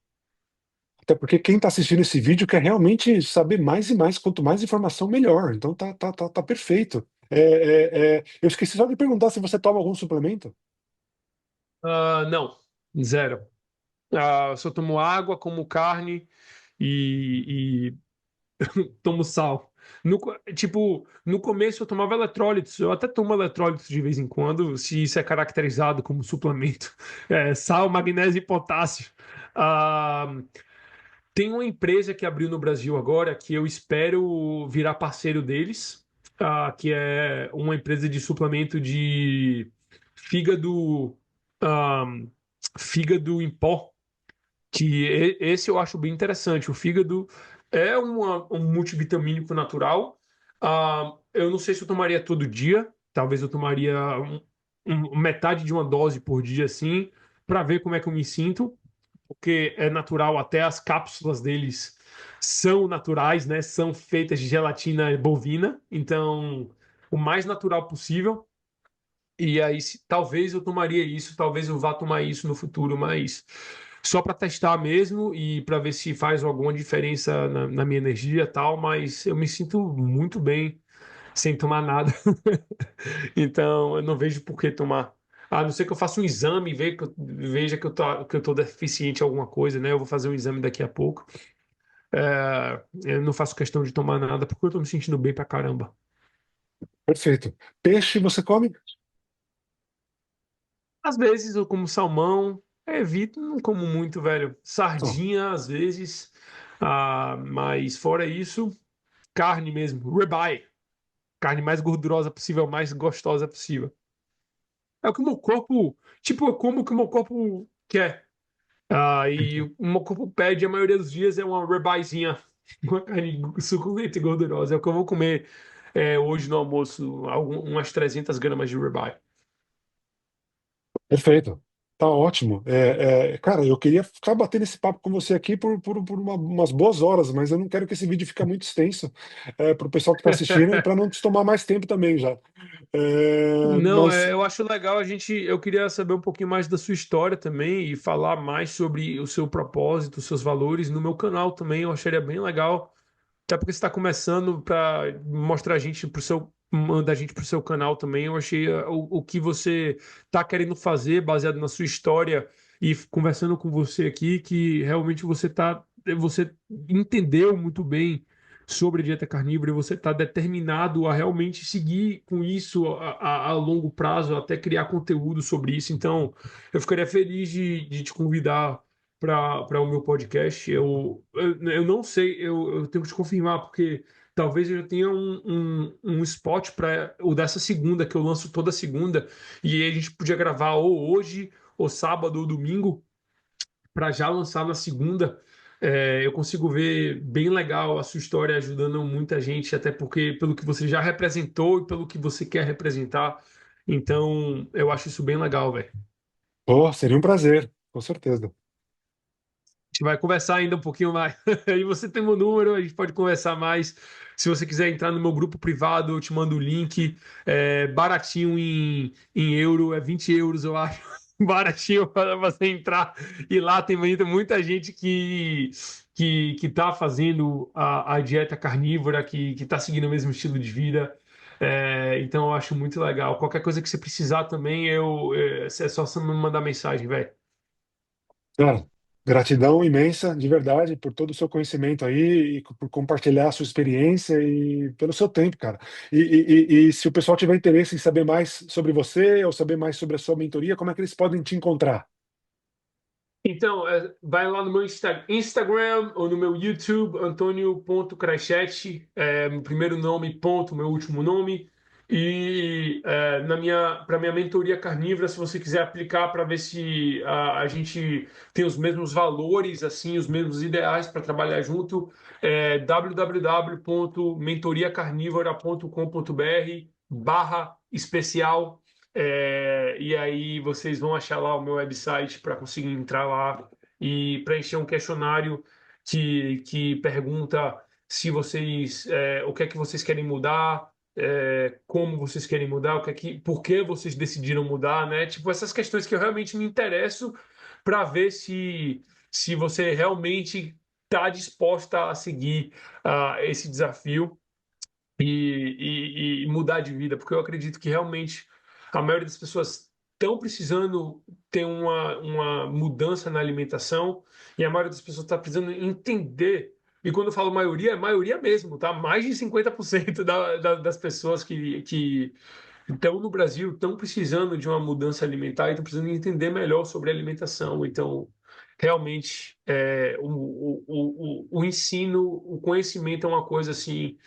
até porque quem está assistindo esse vídeo quer realmente saber mais e mais, quanto mais informação, melhor. Então tá perfeito. Eu esqueci só de perguntar se você toma algum suplemento. Não, zero. Eu só tomo água, como carne e tomo sal. Tipo, no começo eu tomava eletrólitos, eu até tomo eletrólitos de vez em quando, se isso é caracterizado como suplemento. Sal, magnésio e potássio. Ah, tem uma empresa que abriu no Brasil agora que eu espero virar parceiro deles, que é uma empresa de suplemento de fígado, ah, fígado em pó, que esse eu acho bem interessante. O fígado é um multivitamínico natural. Eu não sei se eu tomaria todo dia, talvez eu tomaria metade de uma dose por dia, assim, para ver como é que eu me sinto, porque é natural, até as cápsulas deles são naturais, né? São feitas de gelatina bovina, então o mais natural possível. E aí, talvez eu tomaria isso, talvez eu vá tomar isso no futuro, mas só para testar mesmo e para ver se faz alguma diferença na minha energia e tal. Mas eu me sinto muito bem sem tomar nada, então eu não vejo por que tomar. A não ser que eu faça um exame e veja que eu tô deficiente em alguma coisa, né? Eu vou fazer um exame daqui a pouco. Eu não faço questão de tomar nada porque eu tô me sentindo bem pra caramba. Perfeito. Peixe você come? Às vezes eu como salmão, evito, não como muito, velho. Não. Sardinha, às vezes. Mas fora isso, carne mesmo. Ribeye. Carne mais gordurosa possível, mais gostosa possível. É o que o meu corpo. Tipo, eu como o que o meu corpo quer. E o meu corpo pede, a maioria dos dias, é uma ribeyezinha. Uma carne suculenta e gordurosa. É o que eu vou comer hoje no almoço. Umas 300 gramas de ribeye. Perfeito. Tá ótimo. Cara, eu queria ficar batendo esse papo com você aqui por umas boas horas, mas eu não quero que esse vídeo fique muito extenso para o pessoal que está assistindo e para não te tomar mais tempo também já. Não, Mas, eu acho legal eu queria saber um pouquinho mais da sua história também e falar mais sobre o seu propósito, os seus valores no meu canal também. Eu acharia bem legal, até porque você está começando para mostrar a gente pro seu, mandar a gente pro seu canal também. Eu achei o que você está querendo fazer baseado na sua história e conversando com você aqui, que realmente você entendeu muito bem sobre a dieta carnívora e você está determinado a realmente seguir com isso a longo prazo, até criar conteúdo sobre isso. Então, eu ficaria feliz de te convidar para o meu podcast. Eu não sei, eu tenho que te confirmar, porque talvez eu já tenha um spot para o dessa segunda, que eu lanço toda segunda, e aí a gente podia gravar ou hoje, ou sábado, ou domingo para já lançar na segunda. Eu consigo ver bem legal a sua história ajudando muita gente, até porque pelo que você já representou e pelo que você quer representar. Então, eu acho isso bem legal, velho. pô, seria um prazer, com certeza. A gente vai conversar ainda um pouquinho mais. Aí você tem meu número, a gente pode conversar mais. Se você quiser entrar no meu grupo privado, eu te mando o link. Baratinho em euro, é 20 euros, eu acho. Baratinho para você entrar. E lá tem muita gente que tá fazendo a dieta carnívora, que tá seguindo o mesmo estilo de vida. Então eu acho muito legal. Qualquer coisa que você precisar também, é só você me mandar mensagem, velho. Cara, gratidão imensa, de verdade, por todo o seu conhecimento aí, e por compartilhar a sua experiência e pelo seu tempo, cara. E se o pessoal tiver interesse em saber mais sobre você ou saber mais sobre a sua mentoria, como é que eles podem te encontrar? Então, vai lá no meu Instagram ou no meu YouTube, Antônio.Kraichete, meu primeiro nome, ponto, meu último nome. E para minha mentoria carnívora, se você quiser aplicar para ver se a gente tem os mesmos valores, assim, os mesmos ideais para trabalhar junto, www.mentoriacarnivora.com.br/especial. E aí vocês vão achar lá o meu website para conseguir entrar lá e preencher um questionário que pergunta se vocês, o que é que vocês querem mudar, como vocês querem mudar, por que vocês decidiram mudar, né? Tipo, essas questões que eu realmente me interesso para ver se você realmente está disposta a seguir esse desafio e mudar de vida, porque eu acredito que realmente a maioria das pessoas estão precisando ter uma mudança na alimentação e a maioria das pessoas está precisando entender. E quando eu falo maioria, é maioria mesmo, tá? Mais de 50% das pessoas que estão no Brasil estão precisando de uma mudança alimentar e estão precisando entender melhor sobre alimentação. Então, realmente, o ensino, o conhecimento é uma coisa assim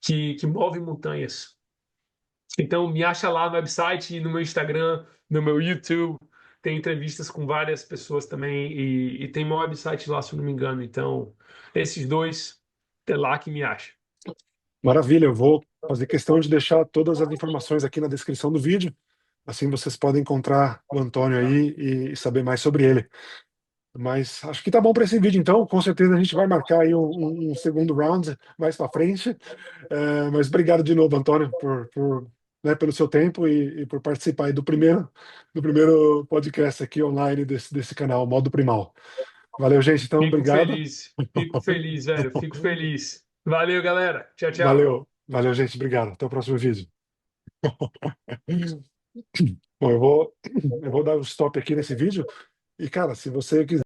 que move montanhas. Então, me acha lá no website, no meu Instagram, no meu YouTube. Tem entrevistas com várias pessoas também e tem meu website lá, se eu não me engano. Então, esses dois, é lá que me acha. Maravilha, eu vou fazer questão de deixar todas as informações aqui na descrição do vídeo, assim vocês podem encontrar o Antônio aí e saber mais sobre ele. Mas acho que tá bom para esse vídeo, então. Com certeza a gente vai marcar aí um segundo round mais para frente. Mas obrigado de novo, Antônio, né, pelo seu tempo e por participar aí do primeiro podcast aqui online desse canal, Modo Primal. Valeu, gente. Então, obrigado. Fico feliz, velho. Fico feliz. Valeu, galera. Tchau, tchau. Valeu, gente. Obrigado. Até o próximo vídeo. Bom, eu vou dar um stop aqui nesse vídeo. E, cara, se você quiser.